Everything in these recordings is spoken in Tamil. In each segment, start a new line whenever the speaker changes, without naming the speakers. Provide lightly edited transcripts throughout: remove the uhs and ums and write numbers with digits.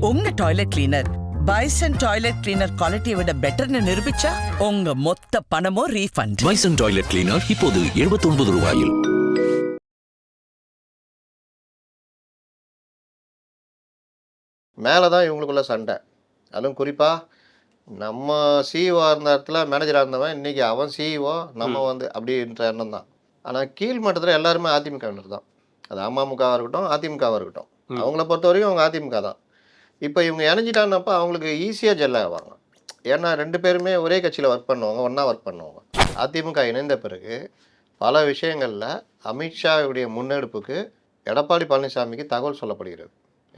உங்க toilet cleaner bison toilet cleaner குவாலிட்டியை விட பெட்டர்னு நிரூபிச்சா உங்க மொத்த பணமும் ரீஃபண்ட்.
பைசன் டாய்லெட் கிளீனர் இப்போது ₹79.
மேலே தான் இவங்களுக்குள்ள சண்டை. அதுவும் குறிப்பாக நம்ம சிஇஓ இருந்த இடத்துல மேனேஜராக இருந்தவன் இன்றைக்கி அவன் சிஇஓ, நம்ம அப்படின்ற எண்ணம் தான். ஆனால் கீழ் மட்டத்தில் எல்லாருமே அதிமுகவினர் தான். அது அமமுகவாக இருக்கட்டும், அதிமுகவாக இருக்கட்டும், அவங்கள பொறுத்த வரைக்கும் அவங்க அதிமுக தான். இப்போ இவங்க இணைஞ்சிட்டானப்போ அவங்களுக்கு ஈஸியாக ஜெல் ஆவாங்க. ஏன்னா 2 பேருமே ஒரே கட்சியில் ஒர்க் பண்ணுவாங்க, ஒன்றா ஒர்க் பண்ணுவாங்க. அதிமுக இணைந்த பிறகு பல விஷயங்களில் அமித்ஷாவுடைய முன்னெடுப்புக்கு எடப்பாடி பழனிசாமிக்கு தகவல் சொல்லப்படுகிறது.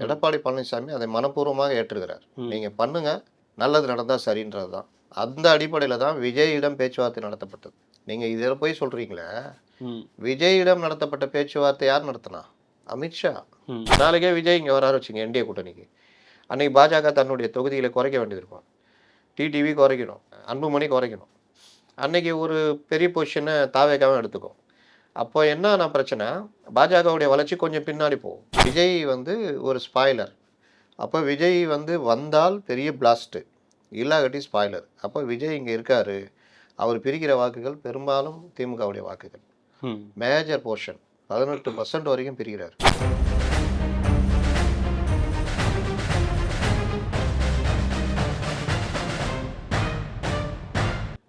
எடப்பாடி பழனிசாமி அதை மனப்பூர்வமாக ஏற்றுகிறார். நீங்கள் பண்ணுங்கள், நல்லது நடந்தால் சரின்றது தான். அந்த அடிப்படையில் தான் விஜயிடம் பேச்சுவார்த்தை நடத்தப்பட்டது. நீங்கள் இதில் போய் சொல்கிறீங்களே, விஜயிடம் நடத்தப்பட்ட பேச்சுவார்த்தை யார் நடத்தினா? அமித்ஷா. நாளைக்கே விஜய் இங்கே வராரு வச்சுங்க என்டிஏ கூட்டணிக்கு. அன்றைக்கி பாஜக தன்னுடைய தொகுதிகளை குறைக்க வேண்டியது இருக்கும். டிடிவி குறைக்கணும், அன்புமணி குறைக்கணும். அன்றைக்கி ஒரு பெரிய பொசிஷனை தாவேக்காவும் எடுத்துக்கும். அப்போ என்ன பிரச்சனை, பாஜகவுடைய வளர்ச்சி கொஞ்சம் பின்னாடி போகும். விஜய் ஒரு ஸ்பாய்லர். அப்போ விஜய் வந்தால் பெரிய பிளாஸ்ட்டு, இல்லாகட்டி ஸ்பாய்லர். அப்போ விஜய் இங்கே இருக்கார், அவர் பிரிக்கிற வாக்குகள் பெரும்பாலும் திமுகவுடைய வாக்குகள். மேஜர் போர்ஷன் 18% வரைக்கும் பிரிக்கிறார்.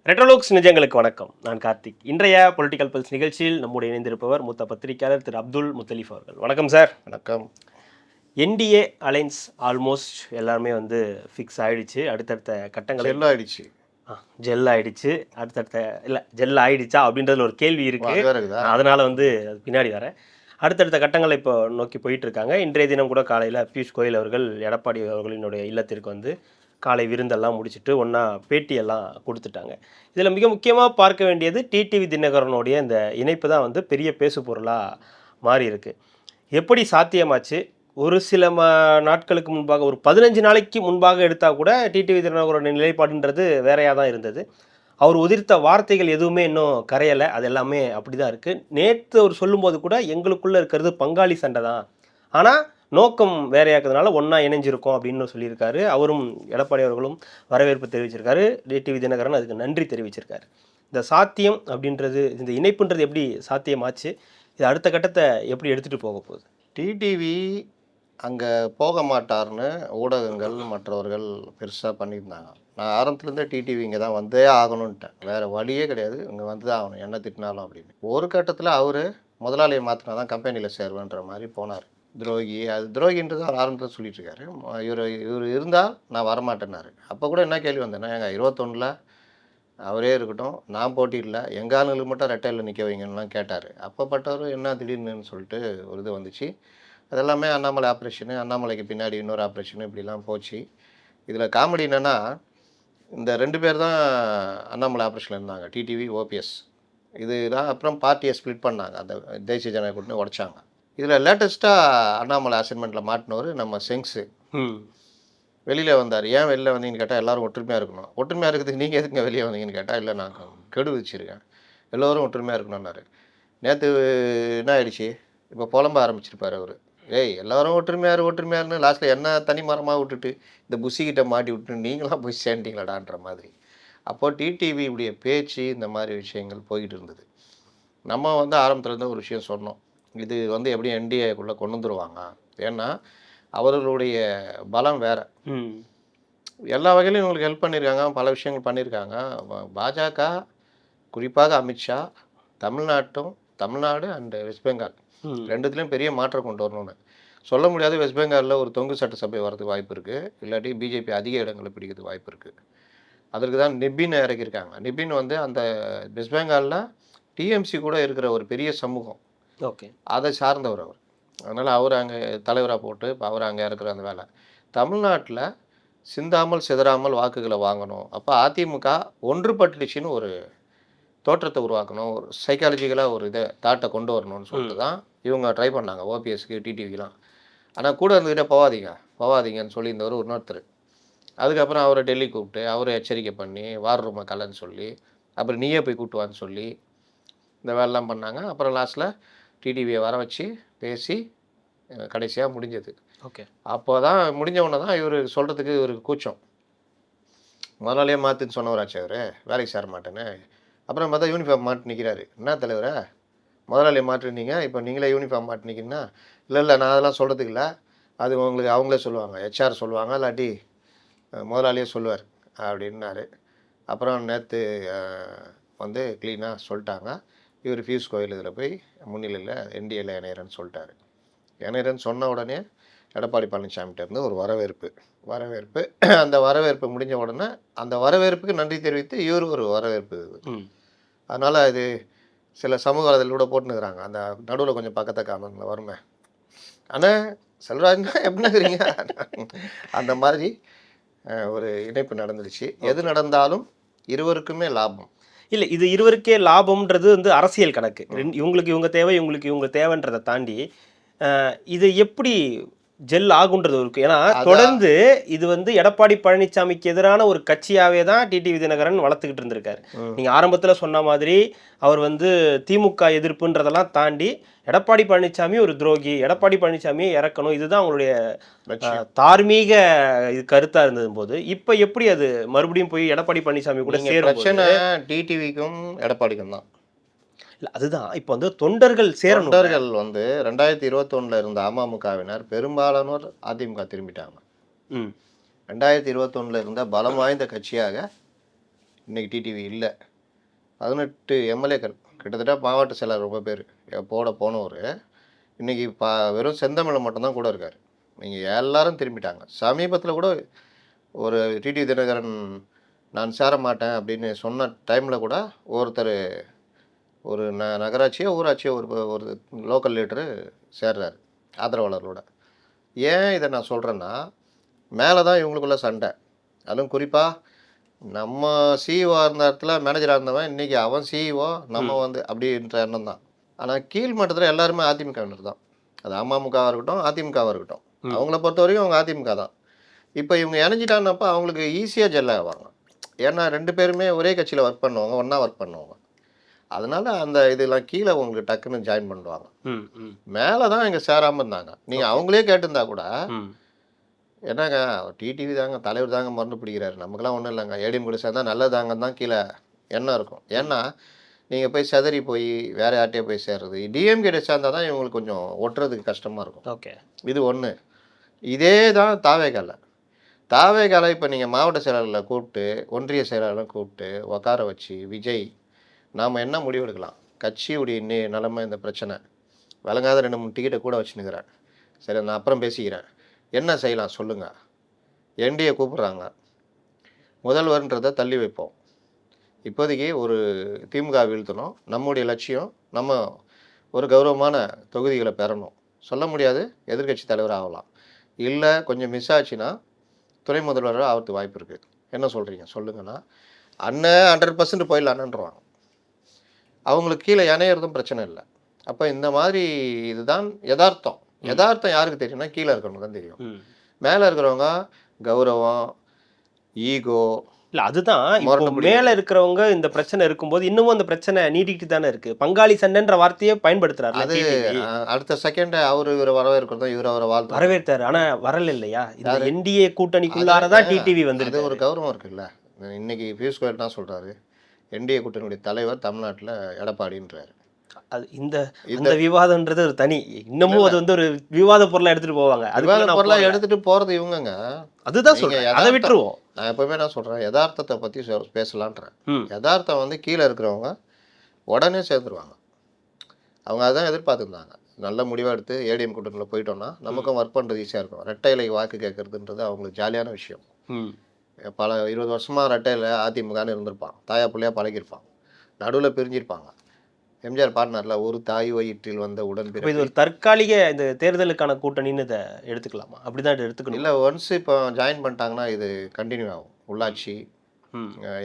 ரெட்ரோலோக்ஸ் நிஜங்களுக்கு வணக்கம். நான் கார்த்திக். இன்றைய பொலிட்டிக்கல் பல்ஸ் நிகழ்ச்சியில் நம்முடைய இணைந்திருப்பவர் மூத்த பத்திரிகையாளர் திரு அப்துல் முத்தலீஃப் அவர்கள். வணக்கம் சார்.
வணக்கம்.
என்டிஏ அலைன்ஸ் ஆல்மோஸ்ட் எல்லாருமே ஃபிக்ஸ் ஆகிடுச்சு. அடுத்தடுத்த கட்டங்கள்
ஆகிடுச்சு,
ஜெல் ஆகிடுச்சு. ஜெல் ஆகிடுச்சா அப்படின்றதுல ஒரு கேள்வி இருக்குது. அதனால் அது பின்னாடி வரேன். அடுத்தடுத்த கட்டங்களை இப்போ நோக்கி போயிட்டுருக்காங்க. இன்றைய தினம் கூட காலையில் பியூஷ் கோயல் அவர்கள் எடப்பாடி அவர்களினுடைய இல்லத்திற்கு காலை விருந்தெல்லாம் முடிச்சுட்டு ஒன்றா பேட்டியெல்லாம் கொடுத்துட்டாங்க. இதில் மிக முக்கியமாக பார்க்க வேண்டியது டிடிவி தினகரனுடைய இந்த இணைப்பு தான் பெரிய பேசு பொருளாக மாறி இருக்கு. எப்படி சாத்தியமாச்சு? ஒரு சில நாட்களுக்கு முன்பாக, ஒரு 15 நாளைக்கு முன்பாக எடுத்தால் கூட டிடிவி தினகரனுடைய நிலைப்பாடுன்றது வேறையாக தான் இருந்தது. அவர் உதிர்த்த வார்த்தைகள் எதுவுமே இன்னும் கரையலை. அது எல்லாமே அப்படி தான் இருக்குது. நேற்று அவர் சொல்லும்போது கூட எங்களுக்குள்ளே இருக்கிறது பங்காளி சண்டை தான், ஆனால் நோக்கம் வேறையாக்குறதுனால ஒன்றா இணைஞ்சிருக்கோம் அப்படின்னு சொல்லியிருக்காரு. அவரும் எடப்பாடி அவர்களும் வரவேற்பு தெரிவிச்சிருக்காரு. டிடிவி தினகரன் அதுக்கு நன்றி தெரிவிச்சிருக்காரு. இந்த சாத்தியம் அப்படின்றது, இந்த இணைப்புன்றது எப்படி சாத்தியமாச்சு? இது அடுத்த கட்டத்தை எப்படி எடுத்துகிட்டு போக போகுது?
டிடிவி அங்கே போக மாட்டார்னு ஊடகங்கள் மற்றவர்கள் பெருசாக பண்ணியிருந்தாங்க. நான் ஆரம்பத்துலேருந்தே டிடிவி இங்கே தான் வந்தே ஆகணுன்ட்டேன். வேறு வழியே கிடையாது, இங்கே வந்து தான் ஆகணும் என்ன திட்டினாலும் அப்படின்னு. ஒரு கட்டத்தில் அவர் முதலாளியை மாற்றினா தான் கம்பெனியில் சேருவேன்ற மாதிரி போனார். துரோகி, அது துரோகின்றது அவர் ஆரம்பத்தில் சொல்லிட்டு இருக்காரு. இவர் இருந்தால் நான் வரமாட்டேன்னாரு. அப்போ கூட என்ன கேள்வி வந்தேன்னா, எங்க 21 அவரே இருக்கட்டும், நான் போட்டியிடல, எங்கள் ஆளுங்களுக்கு மட்டும் ரெட்டையில் நிற்க வைங்கன்னுலாம் கேட்டார். அப்போப்பட்டவர் என்ன திடீர்னு சொல்லிட்டு ஒரு இது வந்துச்சு. அதெல்லாமே அண்ணாமலை ஆப்ரேஷனு, அண்ணாமலைக்கு பின்னாடி இன்னொரு ஆப்ரேஷனு, இப்படிலாம் போச்சு. இதில் காமெடி என்னென்னா, இந்த 2 பேர் தான் அண்ணாமலை ஆப்ரேஷனில் இருந்தாங்க, டிடிவி, ஓபிஎஸ். இது தான் அப்புறம் பார்ட்டியை ஸ்ப்ளிட் பண்ணாங்க, அந்த தேசிய ஜனநாயக கூட்டணி உடைச்சாங்க. இதில் லேட்டஸ்ட்டாக அண்ணாமலை அசைன்மெண்ட்டில் மாட்டினவர் நம்ம செங்ஸு வெளியில் வந்தார். ஏன் வெளியில் வந்தீங்கன்னு கேட்டால் எல்லோரும் ஒற்றுமையாக இருக்கணும். ஒற்றுமையாக இருக்கிறதுக்கு நீங்கள் எதுக்குங்க வெளியே வந்தீங்கன்னு கேட்டால், இல்லை நான் கெடு வச்சுருக்கேன், எல்லோரும் ஒற்றுமையாக இருக்கணும்னாரு. நேற்று என்ன ஆயிடுச்சு, இப்போ புலம்ப ஆரம்பிச்சிருப்பார் அவர். எல்லோரும் ஒற்றுமையாருன்னு லாஸ்ட்டில் என்ன தனி மரமாக விட்டுட்டு இந்த புஷிக்கிட்ட மாட்டி விட்டு நீங்களாம் போய் சேர்ந்தீங்களாடான்ற மாதிரி. அப்போது டிடிவி உடைய பேச்சு இந்த மாதிரி விஷயங்கள் போய்கிட்டு இருந்தது. நம்ம ஆரம்பத்துலேருந்து ஒரு விஷயம் சொன்னோம், இது எப்படி என்டிஏக்குள்ளே கொண்டு வந்துருவாங்க. ஏன்னா அவர்களுடைய பலம் வேறு. எல்லா வகையிலும் இவங்களுக்கு ஹெல்ப் பண்ணியிருக்காங்க, பல விஷயங்கள் பண்ணியிருக்காங்க. பாஜக குறிப்பாக அமித்ஷா தமிழ்நாடு அண்டு வெஸ்ட் பெங்கால் ரெண்டுத்துலேயும் பெரிய மாற்றம் கொண்டு வரணும்னு சொல்ல முடியாது. வெஸ்ட் பெங்காலில் ஒரு தொங்கு சட்டசபை வரதுக்கு வாய்ப்பு இருக்குது, இல்லாட்டி பிஜேபி அதிக இடங்களை பிடிக்கிறதுக்கு வாய்ப்பு இருக்குது. அதற்கு தான் நிபின் இறக்கியிருக்காங்க. நிபின் அந்த வெஸ்ட் பெங்காலில் டிஎம்சி கூட இருக்கிற ஒரு பெரிய சமூகம்,
ஓகே, அதை
சார்ந்தவர் அவர். அதனால் அவர் அங்கே தலைவராக போட்டு இப்போ அவர் அங்கே இருக்கிற அந்த வேலை. தமிழ்நாட்டில் சிந்தாமல் சிதறாமல் வாக்குகளை வாங்கணும். அப்போ அதிமுக ஒன்றுபட்டுச்சுன்னு ஒரு தோற்றத்தை உருவாக்கணும், ஒரு சைக்காலஜிக்கலாக ஒரு இதை தாட்டை கொண்டு வரணும்னு சொல்லிட்டு தான் இவங்க ட்ரை பண்ணாங்க, ஓபிஎஸ்க்கு டிடிவிலாம். ஆனால் கூட இருந்துக்கிட்டே போவாதீங்கன்னு சொல்லியிருந்தவர் இன்னொருத்தர். அதுக்கப்புறம் அவரை டெல்லி கூப்பிட்டு அவரை எச்சரிக்கை பண்ணி வார் ரூமை கலன்னு சொல்லி அப்புறம் நீயே போய் கூட்டுவான்னு சொல்லி இந்த வேலைலாம் பண்ணாங்க. அப்புறம் லாஸ்ட்டில் டிடிவியை வர வச்சு பேசி கடைசியாக முடிஞ்சது.
ஓகே.
அப்போ தான் முடிஞ்ச உடனே தான் இவர் சொல்கிறதுக்கு இவருக்கு கூச்சம். முதலாளியே மாற்றுன்னு சொன்னவராச்சு அவர், வேலைக்கு சேர மாட்டேன்னு. அப்புறம் பார்த்தா யூனிஃபார்ம் மாட்டி நிற்கிறாரு. என்ன தலைவரே, முதலாளியை மாற்றினீங்க, இப்போ நீங்களே யூனிஃபார்ம் மாட்டி நிற்கிறீங்கன்னா, இல்லை நான் அதெல்லாம் சொல்கிறதுக்கு இல்லை, அது உங்களுக்கு அவங்களே சொல்லுவாங்க, ஹெச்ஆர் சொல்லுவாங்க, இல்லாட்டி முதலாளியே சொல்லுவார் அப்படின்னாரு. அப்புறம் நேற்று வந்து க்ளீனாக சொல்லிட்டாங்க, இவர் பியூஷ் கோயல் இதில் போய் முன்னிலையில் என்டிஏல இணையறேன்னு சொல்லிட்டாரு. இணையறேன்னு சொன்ன உடனே எடப்பாடி பழனிசாமிகிட்ட இருந்து ஒரு வரவேற்பு அந்த வரவேற்பு முடிஞ்ச உடனே அந்த வரவேற்புக்கு நன்றி தெரிவித்து இவர் ஒரு வரவேற்பு. அதனால் இது சில சமூக வலைதளோட போட்டுனுக்குறாங்க, அந்த நடுவில் கொஞ்சம் பக்கத்தை காணுங்கள வருமே, ஆனால் செல்வராஜ்னா எப்படின்னா இருக்கிறீங்க அந்த மாதிரி ஒரு இணைப்பு நடந்துடுச்சு. எது நடந்தாலும் இருவருக்குமே லாபம்.
இல்லை, இது இருவருக்கே லாபம்ன்றது வந்து அரசியல் கணக்கு. இவங்களுக்கு இவங்க தேவை, இவங்களுக்கு இவங்க தேவைன்றதை தாண்டி இது எப்படி ஜெல் ஆகுன்றது இருக்கு. ஏன்னா தொடர்ந்து இது வந்து எடப்பாடி பழனிசாமிக்கு எதிரான ஒரு கட்சியாவே தான் டிடிவி தினகரன் வளர்த்துக்கிட்டு இருந்திருக்காரு. நீங்க ஆரம்பத்துல சொன்ன மாதிரி அவர் வந்து திமுக எதிர்ப்புன்றதெல்லாம் தாண்டி எடப்பாடி பழனிசாமி ஒரு துரோகி, எடப்பாடி பழனிசாமியை இறக்கணும், இதுதான் அவங்களுடைய தார்மீக இது கருத்தா இருந்தது போது, இப்ப எப்படி அது மறுபடியும் போய் எடப்பாடி பழனிசாமி கூட சேரும்?
பிரச்சனை டிடிவிக்கும் எடப்பாடிக்கும் தான்.
இல்லை, அதுதான் இப்போ வந்து தொண்டர்கள்
தொண்டர்கள் வந்து 2021 இருந்த அமமுகவினர் பெரும்பாலானோர் அதிமுக திரும்பிட்டாங்க. 2021 இருந்த பலம் வாய்ந்த கட்சியாக இன்னைக்கு டிடிவி இல்லை. 18 எம்எல்ஏக்கள் கிட்டத்தட்ட மாவட்ட செயலர் ரொம்ப பேர் போனவர் இன்னைக்கு வெறும் செந்தமிழ் மட்டும்தான் கூட இருக்கார். நீங்கள் எல்லாரும் திரும்பிட்டாங்க. சமீபத்தில் கூட ஒரு டிடிவி தினகரன் நான் சேர மாட்டேன் அப்படின்னு சொன்ன டைமில் கூட ஒருத்தர் ஒரு நகராட்சியோ ஊராட்சியோ ஒரு லோக்கல் லீடரு சேர்றாரு ஆதரவாளர்களோட. ஏன் இதை நான் சொல்கிறேன்னா, மேலே தான் இவங்களுக்குள்ள சண்டை. அதுவும் குறிப்பாக நம்ம சிஇஓ இருந்த இடத்துல மேனேஜராக இருந்தவன் இன்றைக்கி அவன் சிஇஓ, நம்ம வந்து அப்படின்ற எண்ணம் தான். ஆனால் கீழ் மட்டத்தில் எல்லாருமே அதிமுகவினர் தான். அது அமமுகவாக இருக்கட்டும் அதிமுகவாக இருக்கட்டும், அவங்கள பொறுத்த வரைக்கும் அவங்க அதிமுக தான். இப்போ இவங்க இணைஞ்சிட்டானப்போ அவங்களுக்கு ஈஸியாக ஜெல் ஆவாங்க. ஏன்னா 2 பேருமே ஒரே கட்சியில் ஒர்க் பண்ணுவாங்க, ஒன்றா ஒர்க் பண்ணுவாங்க. அதனால் அந்த இதெல்லாம் கீழே உங்களுக்கு டக்குன்னு ஜாயின் பண்ணுவாங்க. மேலே தான் இங்கே சேராமல் இருந்தாங்க. நீங்கள் அவங்களே கேட்டிருந்தா கூட, என்னங்க டிடிவி தாங்க தலைவர் தாங்க மறந்து பிடிக்கிறாரு, நமக்குலாம் ஒன்றும் இல்லைங்க, ஏடிஎம் கூட சேர்ந்தா நல்லதாங்கன்னு தான் கீழே எண்ணம் இருக்கும். ஏன்னா நீங்கள் போய் செதறி போய் வேறு யார்கிட்டயே போய் சேர்றது, டிஎம்கே சேர்ந்தால் தான் இவங்களுக்கு கொஞ்சம் ஒட்டுறதுக்கு கஷ்டமாக இருக்கும்.
ஓகே,
இது ஒன்று. இதே தான் தாவேகால இப்போ நீங்கள் மாவட்ட செயலாளர்களை கூப்பிட்டு ஒன்றிய செயலாளர்களை கூப்பிட்டு உட்கார வச்சு, விஜய் நாம் என்ன முடிவு எடுக்கலாம், கட்சியுடைய நிலைமை இந்த பிரச்சனை, விளங்காத 2-3 டிக்கெட்டை கூட வச்சுன்னுக்கிறேன், சரி நான் அப்புறம் பேசிக்கிறேன், என்ன செய்யலாம் சொல்லுங்கள், என்டிஏ கூப்பிட்றாங்க, முதல்வர்ன்றதை தள்ளி வைப்போம், இப்போதைக்கு ஒரு திமுக வீழ்த்தணும், நம்முடைய லட்சியம் நம்ம ஒரு கௌரவமான தொகுதிகளை பெறணும், சொல்ல முடியாது எதிர்கட்சி தலைவர் ஆகலாம், இல்லை கொஞ்சம் மிஸ் ஆச்சுன்னா துணை முதல்வராக ஆகிறதுக்கு வாய்ப்பு இருக்குது, என்ன சொல்கிறீங்க சொல்லுங்கன்னா, அண்ணன் 100% போயிடலான்னுருவாங்க. அவங்களுக்கு கீழே இணையிறதும் பிரச்சனை இல்லை. அப்போ இந்த மாதிரி இதுதான் யதார்த்தம் யாருக்கு தெரியும்னா கீழே இருக்கிறவங்க தான் தெரியும். மேலே இருக்கிறவங்க கௌரவம், ஈகோ,
இல்லை அதுதான் இப்போ மேலே இருக்கிறவங்க இந்த பிரச்சனை இருக்கும்போது இன்னமும் அந்த பிரச்சனை நீடிக்கிட்டு தானே இருக்குது. பங்காளி சண்டைன்ற வார்த்தையே பயன்படுத்துறாரு.
அது அடுத்த செகண்ட் அவர் இவரை வரவேற்கிறதும் இவர் அவரை
வரவேற்றாரு, ஆனால் வரல இல்லையா, இந்த என்டிஏ கூட்டணிக்குள்ளாரதான் டிடிவி வந்து
ஒரு கௌரவம் இருக்குல்ல. இன்னைக்கு பியூஷ் கோயல் தான் சொல்கிறாரு, என்டிஏ கூட்டணியுடைய தலைவர் தமிழ்நாட்டில் எடப்பாடின்றாரு.
அது இந்த விவாதம்ன்றது ஒரு தனி, இன்னமும் அது வந்து ஒரு விவாத பொருளை எடுத்துட்டு போவாங்க.
விவாத பொருளை எடுத்துட்டு போறது இவங்கங்க.
அதுதான் சொல்றேன், அதை விட்டுருவோம்.
நான் எப்பவுமே என்ன சொல்றேன், யதார்த்தத்தை பத்தி பேசலான்றேன். யதார்த்தம் வந்து கீழே இருக்கிறவங்க உடனே சேர்ந்துருவாங்க. அவங்க அதான் எதிர்பார்த்துருந்தாங்க. நல்ல முடிவாக எடுத்து ஏடிஎம் கூட்டணியில் போயிட்டோம்னா நமக்கும் ஒர்க் பண்ணுறது ஈஸியாக இருக்கும். ரெட்டை இலை வாக்கு கேட்கறதுன்றது அவங்களுக்கு ஜாலியான விஷயம். பல 20 வருஷமாக ரெட்டையில் அதிமுகன்னு இருந்திருப்பான், தாயா பிள்ளையாக பழகிருப்பான், நடுவில் பிரிஞ்சிருப்பாங்க. எம்ஜிஆர் பாடினார்ல, ஒரு தாய் வயிற்றில் வந்த உடன்பிறப்பு.
இது ஒரு தற்காலிக இந்த தேர்தலுக்கான கூட்டணின்னு இதை எடுத்துக்கலாமா? அப்படிதான் எடுத்துக்கணும்.
இல்லை, ஒன்ஸ் இப்போ ஜாயின் பண்ணிட்டாங்கன்னா இது கண்டினியூ ஆகும். உள்ளாட்சி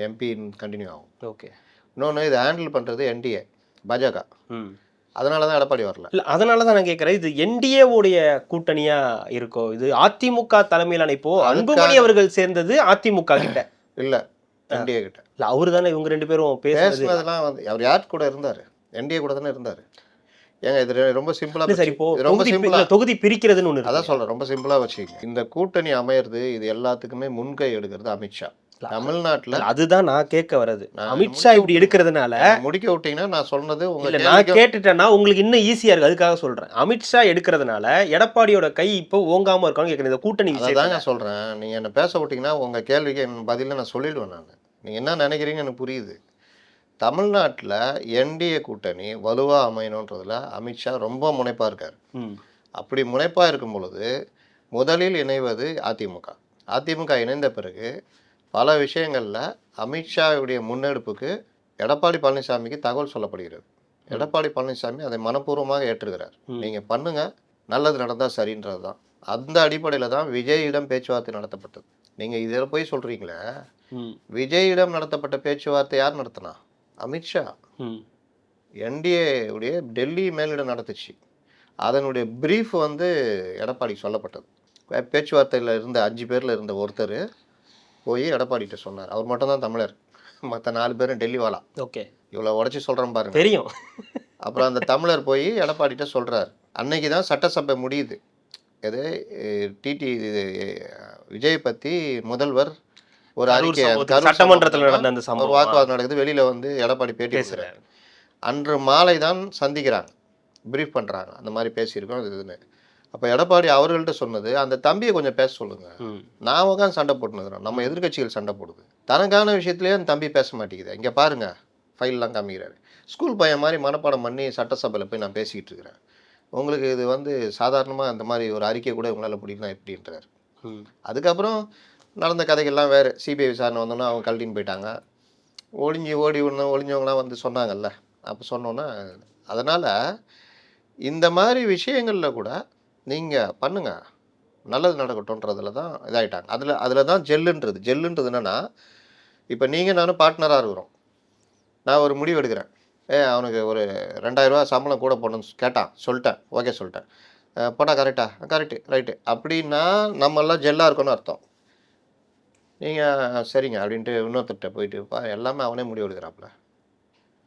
எம்பி கண்டினியூ ஆகும்.
ஓகே.
இன்னொன்று இது ஹேண்டில் பண்ணுறது என்டிஏ பாஜக. அதனால தான் எடப்பாடி வரல.
இல்லை, அதனால தான் நான் கேட்குறேன், இது என்டிஏ உடைய கூட்டணியாக இருக்கோ, இது அதிமுக தலைமையிலான இப்போ அன்புமணி அவர்கள் சேர்ந்தது அதிமுக கிட்ட
இல்லை என்டிஏ கிட்ட.
இல்லை, அவரு தானே இவங்க 2 பேரும் பேசுனதெல்லாம்
வந்து அவர் யார் கூட இருந்தார், என்டிஏ கூட தானே இருந்தார். ஏங்க இது ரொம்ப சிம்பிளா
இல்ல சார், இப்போ
இது ரொம்ப சிம்பிளா
தொகுதி பிரிக்கிறதுன்னு ஒண்ணு
அதான்
இருக்கு.
சொல்றேன், ரொம்ப சிம்பிளா வச்சுக்கங்க. இந்த கூட்டணி அமையறது இது எல்லாத்துக்குமே முன்கை எடுக்கிறது அமித்ஷா. தமிழ்நாட்டுல
இல்ல, அதுதான் நான் கேட்க வர்றது.
நான்
அமித்ஷா இப்படி எடுக்கிறதுனால
முடிக்க விட்டீங்கன்னா நான் சொன்னது உங்க
இல்ல, நான்
கேள்விக்கு
கேட்டுட்டேன்னா உங்களுக்கு இன்னும் ஈஸியா இருக்கு. அதுக்காக சொல்றேன். அமித்ஷா எடுக்கிறதுனால எடப்பாடியோட கை இப்போ ஓங்காம இருக்கான்னு கேட்கிறேன். இந்த கூட்டணி
அதாங்க
விஷயத்துல.
சொல்றேன். நீங்க என்ன பேச விட்டீங்கன்னா உங்க கேள்விக்கு என் பதில நான் சொல்லிடுவேன் நானு. நீங்க என்ன நினைக்கிறீங்கன்னு எனக்கு புரியுது. தமிழ்நாட்டுல என்டிஏ கூட்டணி வலுவா அமையணுன்றதுல அமித்ஷா ரொம்ப முனைப்பா இருக்காரு.
ம்.
அப்படி முனைப்பா இருக்கும் பொழுது முதலில் இணைவது அதிமுக. அதிமுக இணைந்த பிறகு பல விஷயங்கள்ல அமித்ஷாவுடைய முன்னெடுப்புக்கு எடப்பாடி பழனிசாமிக்கு தகவல் சொல்லப்படுகிறது. எடப்பாடி பழனிசாமி அதை மனப்பூர்வமாக ஏற்றுகிறார். நீங்க பண்ணுங்க, நல்லது நடந்தா சரின்றது தான். அந்த அடிப்படையில் தான் விஜயிடம் பேச்சுவார்த்தை நடத்தப்பட்டது. நீங்க இதில் போய் சொல்றீங்களே, விஜயிடம் நடத்தப்பட்ட பேச்சுவார்த்தை யார் நடத்தினா? அமித்ஷா. என்டிஏ உடைய டெல்லி மேலிடம் நடத்துச்சு. அதனுடைய பிரீஃப் வந்து எடப்பாடிக்கு சொல்லப்பட்டது. பேச்சுவார்த்தையில் இருந்த 5 பேரில் இருந்த ஒருத்தர் போய் எடப்பாடிகிட்ட சொன்னார். அவர் மட்டும்தான் தமிழர், மற்ற 4 பேரும் டெல்லி வாழா.
ஓகே,
இவ்வளோ உடச்சி சொல்கிறேன் பாருங்க.
தெரியும்.
அப்புறம் அந்த தமிழர் போய் எடப்பாடிகிட்ட சொல்கிறார். அன்னைக்கு தான் சட்டசபை முடியுது. எது விஜய் பற்றி முதல்வர் ஒரு அறிக்கை
சட்டமன்றத்தில் நடந்த அந்த
ஒரு
சம்பவம்
வாக்குவாதம் நடக்குது. வெளியில் வந்து எடப்பாடி பேட்டி பேசுகிறார். அன்று மாலை தான் சந்திக்கிறாங்க, பிரீஃப் பண்ணுறாங்க, அந்த மாதிரி பேசியிருக்கோம் இதுன்னு. அப்போ எடப்பாடி அவர்கள்ட்ட சொன்னது, அந்த தம்பியை கொஞ்சம் பேச சொல்லுங்க, நான் உட்காந்து சண்டை போட்டுனுக்கிறேன், நம்ம எதிர்கட்சிகள் சண்டை போடுது, தனக்கான விஷயத்துலேயே அந்த தம்பி பேச மாட்டேங்குது, இங்கே பாருங்க ஃபைல்லாம் காமிக்கிறாரு. ஸ்கூல் பையன் மாதிரி மனப்பாடம் பண்ணி சட்டசபையில் போய் நான் பேசிக்கிட்டு இருக்கிறேன், உங்களுக்கு இது வந்து சாதாரணமாக அந்த மாதிரி ஒரு அறிக்கை கூட உங்களால் பிடிக்கலாம் எப்படின்றார். அதுக்கப்புறம் நடந்த கதைகள்லாம் வேறு. சிபிஐ விசாரணை வந்தோன்னா அவங்க கழட்டின்னு போயிட்டாங்க. ஒளிஞ்சவங்களாம் வந்து சொன்னாங்கல்ல, அப்போ சொன்னோன்னா. அதனால் இந்த மாதிரி விஷயங்களில் கூட நீங்கள் பண்ணுங்கள், நல்லது நடக்கட்டும்ன்றதுல தான் இதாகிட்டாங்க. அதில் தான் ஜெல்லுன்றது என்னென்னா, இப்போ நீங்கள் நானும் பார்ட்னராக இருக்கிறோம். நான் ஒரு முடிவு எடுக்கிறேன், அவனுக்கு ஒரு 2000 ரூபா சம்பளம் கூட போடணும்னு கேட்டான், சொல்லிட்டேன், ஓகே சொல்லிட்டேன், போடா கரெக்டா, கரெக்டு ரைட்டு அப்படின்னா நம்மெல்லாம் ஜெல்லாக இருக்கணும்னு அர்த்தம். நீங்கள் சரிங்க அப்படின்ட்டு இன்னொருத்தர்கிட்ட போயிட்டு எல்லாமே அவனே முடிவு எடுக்கிறாப்புல.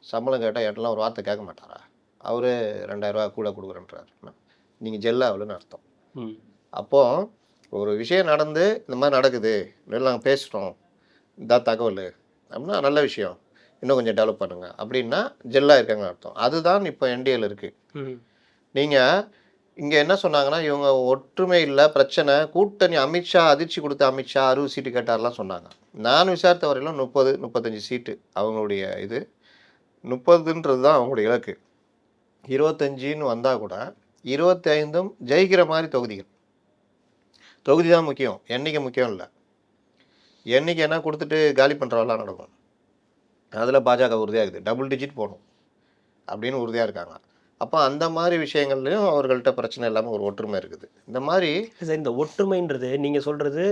சம்பளம் கேட்டால் எட்டெல்லாம் ஒரு வார்த்தை கேட்க மாட்டாரா? அவரு 2000 ரூபா கூட கொடுக்குறேன்றாரு. நீங்கள் ஜெல்லாகலன்னு அர்த்தம். அப்போது ஒரு விஷயம் நடந்து இந்த மாதிரி நடக்குது, நாங்கள் பேசுகிறோம், இதான் தகவல் அப்படின்னா நல்ல விஷயம், இன்னும் கொஞ்சம் டெவலப் பண்ணுங்க அப்படின்னா ஜெல்லாக இருக்காங்கன்னு அர்த்தம். அதுதான் இப்போ என்டிஏல இருக்குது. நீங்கள் இங்கே என்ன சொன்னாங்கன்னா, இவங்க ஒற்றுமை இல்லை, பிரச்சனை, கூட்டணி, அமித்ஷா அதிர்ச்சி கொடுத்த அமித்ஷா 60 சீட்டு கேட்டார்லாம் சொன்னாங்க. நான் விசாரித்த வரையிலும் 30-35 சீட்டு அவங்களுடைய இது. 30ன்றது தான் அவங்களுடைய இலக்கு. 25ன்னு வந்தால் கூட 25ம் ஜெயிக்கிற மாதிரி தொகுதிகள். தொகுதி தான் முக்கியம், எண்ணிக்கை முக்கியம் இல்லை. எண்ணிக்கை என்ன கொடுத்துட்டு காலி பண்ணுறவெல்லாம் நடக்கும். அதில் பாஜக உறுதியாக இருக்குது, டபுள் டிஜிட் போகணும் அப்படின்னு உறுதியாக இருக்காங்க. அப்போ அந்த மாதிரி விஷயங்கள்லையும் அவர்கள்ட்ட பிரச்சனை இல்லாமல் ஒரு ஒற்றுமை இருக்குது. இந்த மாதிரி
இந்த ஒற்றுமைன்றது நீங்கள் சொல்கிறது,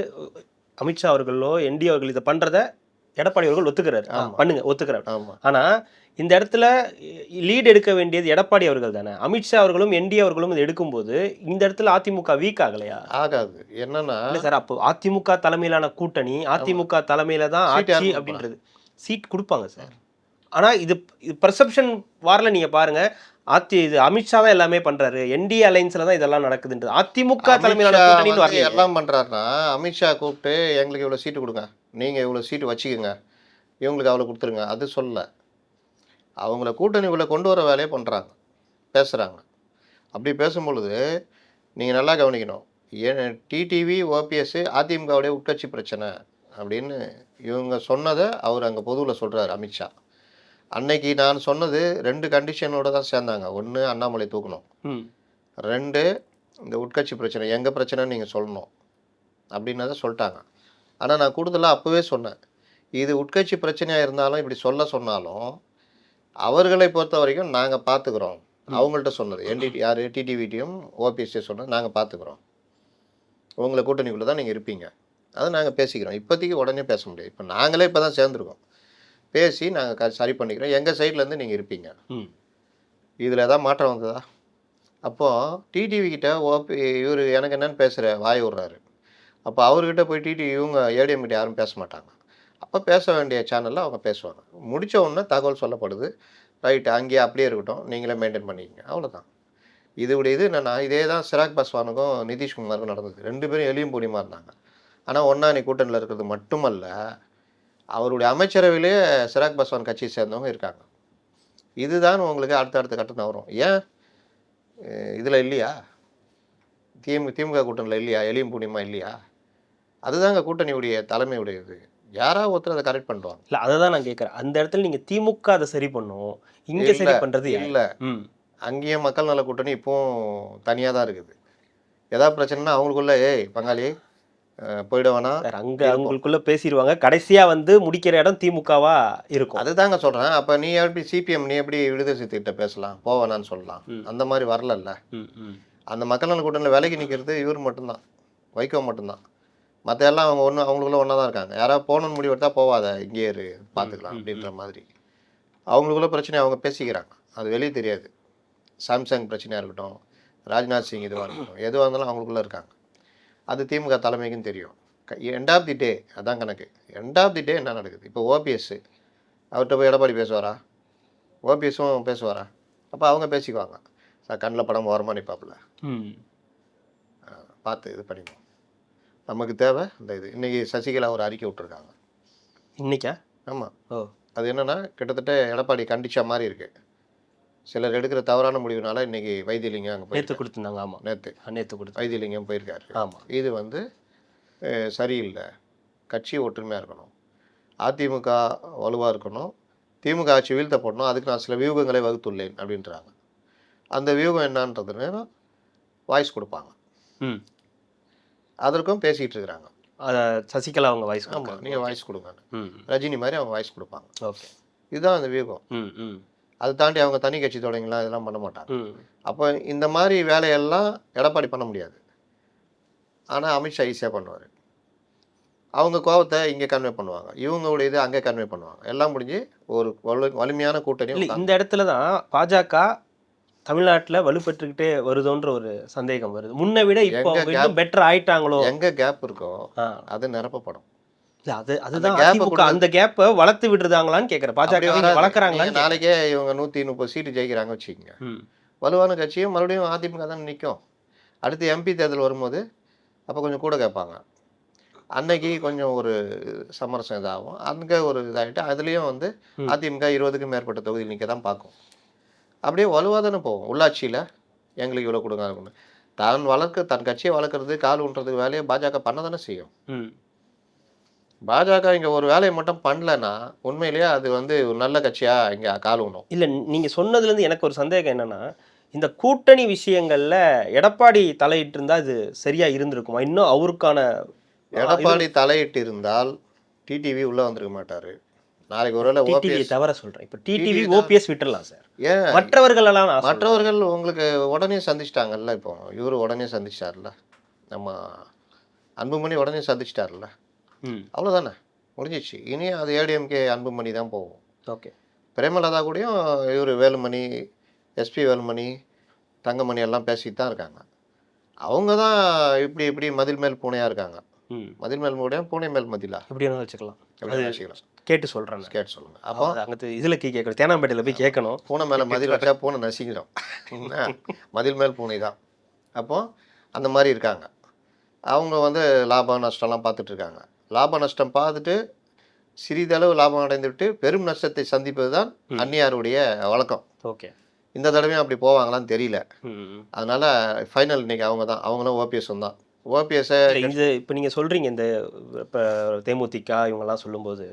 அமித்ஷா அவர்களோ என்டி அவர்கள் இதை பண்ணுறத எடப்பாடி அவர்கள் ஒத்துக்கிறாரு, பண்ணுங்க ஒத்துக்கிறாரு.
ஆமாம்.
ஆனால் இந்த இடத்துல லீட் எடுக்க வேண்டியது எடப்பாடி அவர்கள் தானே. அமித்ஷா அவர்களும் என்டி அவர்களும் இதை எடுக்கும்போது இந்த இடத்துல அதிமுக வீக் ஆகலையா?
ஆகாது. என்னன்னா
இல்லை சார், அப்போ அதிமுக தலைமையிலான கூட்டணி, அதிமுக தலைமையில தான் ஆட்சி அப்படின்றது சீட் கொடுப்பாங்க சார். ஆனால் இது பர்செப்ஷன் வாரில் நீங்கள் பாருங்கள், இது அமித்ஷா தான் எல்லாமே பண்றாரு, என்டிஏ அலைன்ஸ்ல தான் இதெல்லாம் நடக்குதுன்றது. அதிமுக தலைமையிலான கூட்டணி
எல்லாம் பண்றாருன்னா, அமித்ஷா கூப்பிட்டு எங்களுக்கு இவ்வளவு சீட்டு கொடுங்க, நீங்க இவ்வளவு சீட்டு வச்சுக்கோங்க, இவங்களுக்கு அவ்வளவு கொடுத்துருங்க, அது சொல்ல. அவங்கள கூட்டணிக்குள்ள கொண்டு வர வேலையை பண்றாங்க, பேசுறாங்க. அப்படி பேசும்பொழுது நீங்க நல்லா கவனிக்கணும். டிடிவி, ஓபிஎஸ் அதிமுகவுடைய உட்கட்சி பிரச்சனை அப்படின்னு இவங்க சொன்னதை அவர் அங்கே பொதுவில் சொல்றாரு அமித்ஷா. அன்னைக்கு நான் சொன்னது 2 கண்டிஷனோட தான் சேர்ந்தாங்க. 1 அண்ணாமலை தூக்கணும், 2 இந்த உட்கட்சி பிரச்சனை எங்கள் பிரச்சனைன்னு நீங்கள் சொல்லணும் அப்படின்னதை சொல்லிட்டாங்க. ஆனால் நான் கூடுதலாக அப்போவே சொன்னேன், இது உட்கட்சி பிரச்சனையாக இருந்தாலும் இப்படி சொன்னாலும் அவர்களை பொறுத்த வரைக்கும் நாங்கள் பார்த்துக்குறோம். அவங்கள்ட்ட சொன்னது யார் டிடிவிடியும் ஓபிஎஸ்ஸே சொன்னது, நாங்கள் பார்த்துக்குறோம், உங்களை கூட்டணிக்குள்ளே தான் நீங்கள் இருப்பீங்க, அதை நாங்கள் பேசிக்கிறோம். இப்போதைக்கு உடனே பேச முடியாது, இப்போ நாங்களே இப்போ தான் சேர்ந்துருக்கோம், பேசி நாங்கள் சரி பண்ணிக்கிறோம், எங்கள் சைட்லேருந்து நீங்கள் இருப்பீங்க. இதில் எதாவது மாற்றம் வந்ததா? அப்போது டிடிவி கிட்ட இவர் எனக்கு என்னென்னு பேசுகிற வாய் விட்றாரு. அப்போ அவர்கிட்ட போய் இவங்க ஏடிஎம் கிட்ட யாரும் பேச மாட்டாங்க. அப்போ பேச வேண்டிய சேனலில் அவங்க பேசுவாங்க. முடித்த உடனே தகவல் சொல்லப்படுது, ரைட்டு அங்கேயே அப்படியே இருக்கட்டும், நீங்களே மெயின்டைன் பண்ணிக்கங்க, அவ்வளோதான். இது என்னென்னா இதே தான் சிராக் பாஸ்வானுக்கும் நிதிஷ்குமாருக்கும் நடந்தது. 2 பேரும் எலியும் பூலியுமா இருந்தாங்க. ஆனால் ஒன்றா நீ கூட்டணியில் இருக்கிறது மட்டுமல்ல, அவருடைய அமைச்சரவையிலேயே சிராக் பாஸ்வான் கட்சியை சேர்ந்தவங்க இருக்காங்க. இதுதான் உங்களுக்கு அடுத்த கட்டம் வரும். ஏன் இதில் இல்லையா? திமுக கூட்டணியில் இல்லையா? எலியும் பூலியுமா இல்லையா? அதுதாங்க கூட்டணியுடைய தலைமையுடையது. யாராவது ஒருத்தர் அதை கரெக்ட் பண்ணுவாங்க.
இல்லை, அதை தான் நான் கேட்குறேன். அந்த இடத்துல நீங்கள் திமுக அதை சரி பண்ணும், இங்கே சரி பண்ணுறது
இல்லை. அங்கேயும் மக்கள் நல கூட்டணி இப்போவும் தனியாக தான் இருக்குது. ஏதாவது பிரச்சனைனா அவங்களுக்குள்ள பங்காளி போயிட வேணாம்,
அங்கே அவங்களுக்குள்ள பேசிடுவாங்க. கடைசியாக வந்து முடிக்கிற இடம் திமுகவா இருக்கும்.
அதுதாங்க சொல்கிறேன். அப்போ நீ எப்படி சிபிஎம் நீ எப்படி விடுதலை சிறுத்தைகிட்ட பேசலாம், போவேணான்னு சொல்லலாம்? அந்த மாதிரி வரலல்ல. அந்த மக்கள் நல கூட்டணியில் விலைக்கு நிற்கிறது இவர் மட்டும்தான், வைகோ மட்டும்தான். மற்ற எல்லாம் அவங்க அவங்களுக்குள்ள ஒன்றா தான் இருக்காங்க. யாராவது போகணுன்னு முடிவு எடுத்தால் போவாத, இங்கேயே இரு பார்த்துக்கலாம் அப்படின்ற மாதிரி அவங்களுக்குள்ள பிரச்சனை அவங்க பேசிக்கிறாங்க. அது வெளியே தெரியாது. சாம்சங் பிரச்சனையாக இருக்கட்டும், ராஜ்நாத் சிங் இதுவாக இருக்கட்டும், எதுவாக இருந்தாலும் அவங்களுக்குள்ளே இருக்காங்க. அது திமுக தலைமைக்கும் தெரியும். எண்ட் ஆஃப் தி டே அதான் கணக்கு. எண்ட் ஆஃப் தி டே என்ன நடக்குது? இப்போ ஓபிஎஸ் அவர்கிட்ட போய் எடப்பாடி பேசுவாரா? ஓபிஎஸும் பேசுவாரா? அப்போ அவங்க பேசிக்குவாங்க. சார் கண்ணில் படம் ஓரமாக நிற்பாப்புல, பார்த்து இது பண்ணிக்குவோம். நமக்கு தேவை இந்த இது. இன்றைக்கி சசிகலா ஒரு அறிக்கை விட்டுருக்காங்க.
இன்னைக்கா?
ஆமாம். அது என்னென்னா கிட்டத்தட்ட எடப்பாடி கண்டிச்சா மாதிரி இருக்குது. சிலர் எடுக்கிற தவறான முடிவுனால இன்றைக்கி வைத்தியலிங்கம் அங்கே
நேற்று கொடுத்துருந்தாங்க. ஆமாம், நேற்று கொடுத்து
வைத்தியலிங்கம் போயிருக்காரு.
ஆமாம்.
இது வந்து சரியில்லை. கட்சி ஒற்றுமையாக இருக்கணும், அதிமுக வலுவாக இருக்கணும், திமுக ஆட்சி வீழ்த்த போடணும், அதுக்கு நான் சில வியூகங்களை வகுத்துள்ளேன் அப்படின்றாங்க. அந்த வியூகம் என்னன்றதுன்னா வாய்ஸ் கொடுப்பாங்க. அதற்கும் பேசிகிட்டு இருக்கிறாங்க.
சசிகலா அவங்க வாய்ஸ்.
ஆமாம், நீங்கள் வாய்ஸ் கொடுங்க. ரஜினி மாதிரி அவங்க வாய்ஸ் கொடுப்பாங்க.
ஓகே,
இதுதான் அந்த வியூகம். அதை தாண்டி அவங்க தனி கட்சி தொடங்கலாம், இதெல்லாம் பண்ண மாட்டாங்க. அப்போ இந்த மாதிரி வேலையெல்லாம் எடப்பாடி பண்ண முடியாது. ஆனால் அமித்ஷா ஈஸியாக பண்ணுவார். அவங்க கோபத்தை இங்கே கன்வே பண்ணுவாங்க, இவங்களுடைய இது அங்கே கன்வே பண்ணுவாங்க. எல்லாம் முடிஞ்சு ஒரு வலிமையான கூட்டணி.
இந்த இடத்துல தான் பாஜக தமிழ்நாட்டில் வலுப்பெற்றுக்கிட்டே வருதோன்ற ஒரு சந்தேகம் வருது. முன்னை விட இப்போ பெட்டர் ஆயிட்டாங்களோ?
எங்கே கேப் இருக்கோ அது நிரப்பப்படும்.
அதுதான் அதிமுக அந்த கேப்பை வளர்த்து விடுறாங்களான்னு கேட்குறேன். பாஜக வளர்க்குறாங்களா?
நாளைக்கே இவங்க 130 சீட்டு ஜெயிக்கிறாங்க வச்சுக்கோங்க, வலுவான கட்சியும் மறுபடியும் அதிமுக தான் நிற்கும். அடுத்து எம்பி தேர்தல் வரும்போது அப்போ கொஞ்சம் கூட கேட்பாங்க. அன்னைக்கு கொஞ்சம் ஒரு சமரசம் இதாகும். அங்கே ஒரு இதாகிட்டு அதுலேயும் வந்து அதிமுக 20க்கும் மேற்பட்ட தொகுதியில் நிற்க தான் பார்க்கும். அப்படியே வலுவாக தானே போகும். உள்ளாட்சியில் எங்களுக்கு இவ்வளோ கொடுங்க இருக்குன்னு தன் கட்சியை வளர்க்குறது கால் ஊன்றதுக்கு வேலையை பாஜக பண்ண தானே செய்யும். பாஜக இங்கே ஒரு வேலையை மட்டும் பண்ணலன்னா உண்மையிலேயே அது வந்து ஒரு நல்ல கட்சியாக இங்கே கால் ஊனும்.
இல்லை, நீங்கள் சொன்னதுலேருந்து எனக்கு ஒரு சந்தேகம் என்னென்னா, இந்த கூட்டணி விஷயங்களில் எடப்பாடி தலையிட்டு இருந்தால் இது சரியாக இருந்திருக்குமா? இன்னும் அவருக்கான
எடப்பாடி தலையிட்டு இருந்தால் டிடிவி உள்ளே வந்திருக்க மாட்டார். நாளைக்கு ஒரு
டிடிவி தவிர சொல்கிறேன். இப்போ டிடிவி ஓபிஎஸ் விட்டுடலாம் சார். ஏன்
மற்றவர்கள் உங்களுக்கு உடனே சந்திச்சிட்டாங்கல்ல. இப்போ இவர் உடனே சந்திச்சிட்டார்ல, நம்ம அன்புமணி உடனே சந்திச்சிட்டார்ல, அவ்வளோதானே, முடிஞ்சிச்சு. இனி அது ஏடிஎம்கே அன்புமணி தான் போகும்.
ஓகே.
பிரேமலதா கூடயும் இவர் வேலுமணி, எஸ்பி வேலுமணி, தங்கமணி எல்லாம் பேசிட்டு தான் இருக்காங்க. அவங்க தான் இப்படி மதில் மேல் பூனையாக இருக்காங்க. மதில் மேல் பூனையா, பூனை மேல் மதிலா,
எப்படி வச்சுக்கலாம்.
வச்சுக்கலாம்.
கேட்டு சொல்கிறேன், கேட்டு சொல்லுங்கள். அப்போ அங்கே இதில் கேட்கணும், தேனாம்பேட்டையில் போய் கேட்கணும்.
பூனை மேலே மதில் வச்சா பூனை நசிக்கிறோம். மதில் மேல் பூனை தான். அப்போது அந்த மாதிரி இருக்காங்க. அவங்க வந்து லாபம் நஷ்டம்லாம் பார்த்துட்ருக்காங்க. லாப நஷ்டம் பார்த்துட்டு சிறிதளவு லாபம் அடைந்துவிட்டு பெரும் நஷ்டத்தை சந்திப்பது தான் அந்நியாருடைய வழக்கம்.
ஓகே.
இந்த தடவையும் அப்படி போவாங்களான்னு தெரியல. அதனால் ஃபைனல் இன்றைக்கி அவங்க தான், அவங்களும் ஓபிஎஸும் தான். ஓபிஎஸ்ஸை
இது இப்போ நீங்கள் சொல்கிறீங்க, இந்த இப்போ தேமுதிக இவங்கெல்லாம் சொல்லும்போது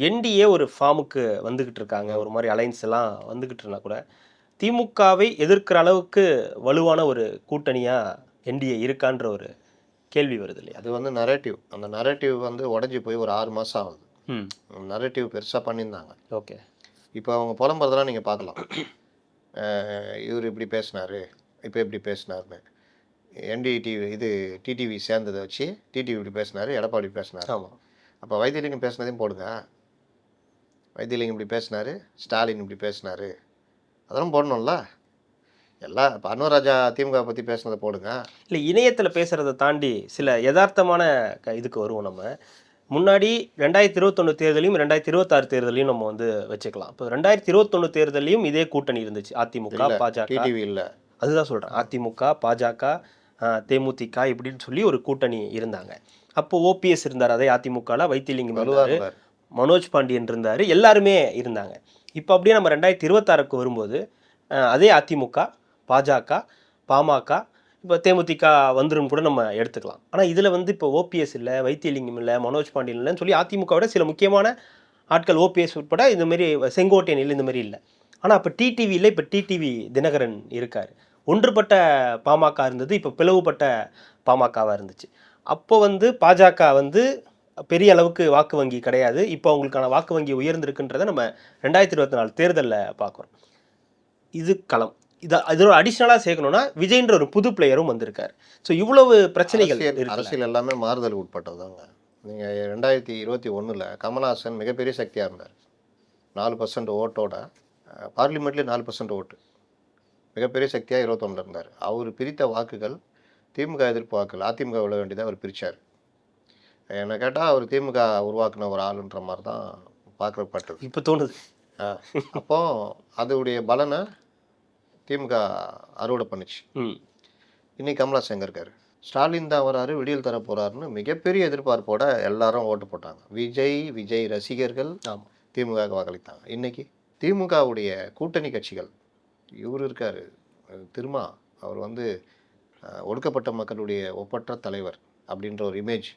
என்டிஏ ஒரு ஃபார்முக்கு வந்துக்கிட்டு இருக்காங்க, ஒரு மாதிரி அலைன்ஸ் எல்லாம் வந்துக்கிட்டு இருந்தால் கூட திமுகவை எதிர்க்கிற அளவுக்கு வலுவான ஒரு கூட்டணியாக என்டிஏ இருக்கான்ற ஒரு கேள்வி வருது இல்லையா?
அது வந்து நரேட்டிவ். அந்த நரேட்டிவ் வந்து உடஞ்சி போய் ஒரு 6 மாதம் ஆகுது. நரேட்டிவ் பெருசாக பண்ணியிருந்தாங்க.
ஓகே.
இப்போ அவங்க புலம்புறதெல்லாம் நீங்கள் பார்க்கலாம். இவர் இப்படி பேசினார், இப்போ இப்படி பேசினார்னு. டிடிவி சேர்ந்ததை வச்சு டிடிவி இப்படி பேசினார், எடப்பாடி பேசினார்.
ஆமாம்.
அப்போ வைத்தியலிங்கம் பேசினதையும் போடுங்க. வைத்தியலிங்கம் இப்படி பேசினார், ஸ்டாலின் இப்படி பேசினார், அதெல்லாம் போடணும்ல. எல்லாம் இப்போ அன்வராஜா திமுக பற்றி பேசுனதை போடுங்க.
இல்லை, இணையத்தில் பேசுகிறத தாண்டி சில யதார்த்தமான இதுக்கு வருவோம். நம்ம முன்னாடி 2021 தேர்தலையும் 2026 தேர்தலையும் நம்ம வந்து வச்சுக்கலாம். இப்போ 2021 தேர்தலையும் இதே கூட்டணி இருந்துச்சு, அதிமுக பாஜக.
டிடிவி இல்ல,
அதுதான் சொல்றேன், அதிமுக பாஜக தேமுதிக இப்படின்னு சொல்லி ஒரு கூட்டணி இருந்தாங்க. அப்போ ஓபிஎஸ் இருந்தார் அதே அதிமுகவில், வைத்திலிங்கம் இருந்தார், மனோஜ் பாண்டியன் இருந்தார், எல்லாருமே இருந்தாங்க. இப்போ அப்படியே நம்ம 2026க்கு வரும்போது அதே அதிமுக பாஜக பாமக இப்போ தேமுதிக வந்துடும் கூட நம்ம எடுத்துக்கலாம். ஆனால் இதில் வந்து இப்போ ஓபிஎஸ் இல்லை, வைத்திலிங்கம் இல்லை, மனோஜ் பாண்டியன் இல்லைன்னு சொல்லி அதிமுகவோட சில முக்கியமான ஆட்கள் ஓபிஎஸ் உட்பட இந்தமாரி செங்கோட்டையன் இல்லை, இந்தமாரி இல்லை. ஆனால் இப்போ டிடிவி இல்லை, இப்போ டிடிவி தினகரன் இருக்கார். ஒன்றுபட்ட பாமக இருந்தது, இப்போ பிளவுபட்ட பாமகவாக இருந்துச்சு. அப்போ வந்து பாஜக வந்து பெரிய அளவுக்கு வாக்கு வங்கி கிடையாது, இப்போ அவங்களுக்கான வாக்கு வங்கி உயர்ந்திருக்குன்றதை நம்ம 2024 தேர்தலில் பார்க்குறோம். இது களம். இதோட அடிஷ்னலாக சேர்க்கணும்னா விஜய்ன்ற ஒரு புது பிளேயரும் வந்திருக்காரு. ஸோ இவ்வளவு பிரச்சனைகள்
அரசியல் எல்லாமே மாறுதல் உட்பட்டதாங்க. நீங்கள் 2021 கமல்ஹாசன் மிகப்பெரிய சக்தியாக இருந்தார், 4% ஓட்டோட, பார்லிமெண்ட்லேயே 4% ஓட்டு, மிகப்பெரிய சக்தியாக 21 இருந்தார். அவர் பிரித்த வாக்குகள் திமுக எதிர்ப்பு வாக்குகள், அதிமுக விட வேண்டியதை அவர் பிரித்தார். என்னை கேட்டால் அவர் திமுக உருவாக்குன ஒரு ஆளுன்ற மாதிரி தான் பார்க்கப்பட்டது
இப்போ தோணுது.
அப்போ அதோடைய பலனை திமுக அறுவடை பண்ணிச்சு. இன்னைக்கு கமல்ஹாசன் எங்கே இருக்காரு? ஸ்டாலின் தான் வராரு, விடியல் தர போகிறாருன்னு மிகப்பெரிய எதிர்பார்ப்போட எல்லாரும் ஓட்டு போட்டாங்க. விஜய் ரசிகர்கள் திமுக வாக்களித்தாங்க. இன்னைக்கு திமுகவுடைய கூட்டணி கட்சிகள், இவர் இருக்கார் திருமா, அவர் வந்து ஒடுக்கப்பட்ட மக்களுடைய ஒப்பற்ற தலைவர் அப்படின்ற ஒரு இமேஜ்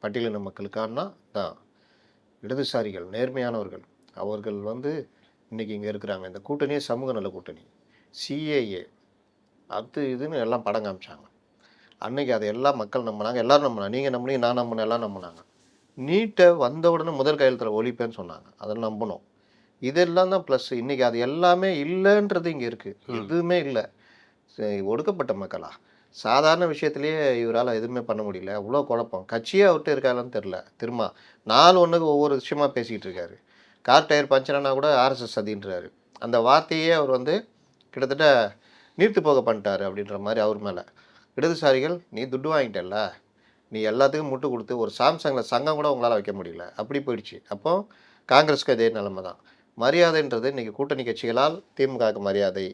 பட்டியலின மக்களுக்கான தான். இடதுசாரிகள் நேர்மையானவர்கள் அவர்கள் வந்து இன்றைக்கி இங்கே இருக்கிறாங்க. இந்த கூட்டணியே சமூக நல கூட்டணி. சிஏஏ அது இதுன்னு எல்லாம் படம் காமிச்சாங்க. அன்றைக்கி அதை எல்லாம் மக்கள் நம்பினாங்க, எல்லோரும் நம்பினாங்க. நீங்கள் நம்பினீங்க, நான் நம்பினேன், எல்லாம் நம்பினாங்க. நீட்டை வந்த உடனே முதல் கையெழுத்தில் ஒழிப்பேன்னு சொன்னாங்க, அதெல்லாம் நம்பணும். இதெல்லாம் தான் ப்ளஸ். இன்றைக்கி அது எல்லாமே இல்லைன்றது இங்கே இருக்குது, எதுவுமே இல்லை. ஒடுக்கப்பட்ட மக்களா சாதாரண விஷயத்துலேயே இவரால் எதுவுமே பண்ண முடியல, அவ்வளோ குழப்பம். கட்சியே அவர்கிட்ட இருக்காங்கன்னு தெரில. திரும்ப 4 ஒவ்வொரு விஷயமா பேசிக்கிட்டு இருக்காரு. கார் டயர் பஞ்சர்னா கூட ஆர்எஸ்எஸ் அதின்றாரு. அந்த வார்த்தையே அவர் வந்து கிட்டத்தட்ட நீர்த்து போக பண்ணிட்டாரு அப்படின்ற மாதிரி அவர் மேலே. இடதுசாரிகள், நீ துட்டு வாங்கிட்டல, நீ எல்லாத்துக்கும் முட்டு கொடுத்து ஒரு சாம்சங்கில் சங்கம் கூட உங்களால் வைக்க முடியல, அப்படி போயிடுச்சு. அப்போ காங்கிரஸுக்கு அதே நிலைமை தான். மரியாதைன்றது இன்றைக்கி கூட்டணி கட்சிகளால் திமுகவுக்கு மரியாதை,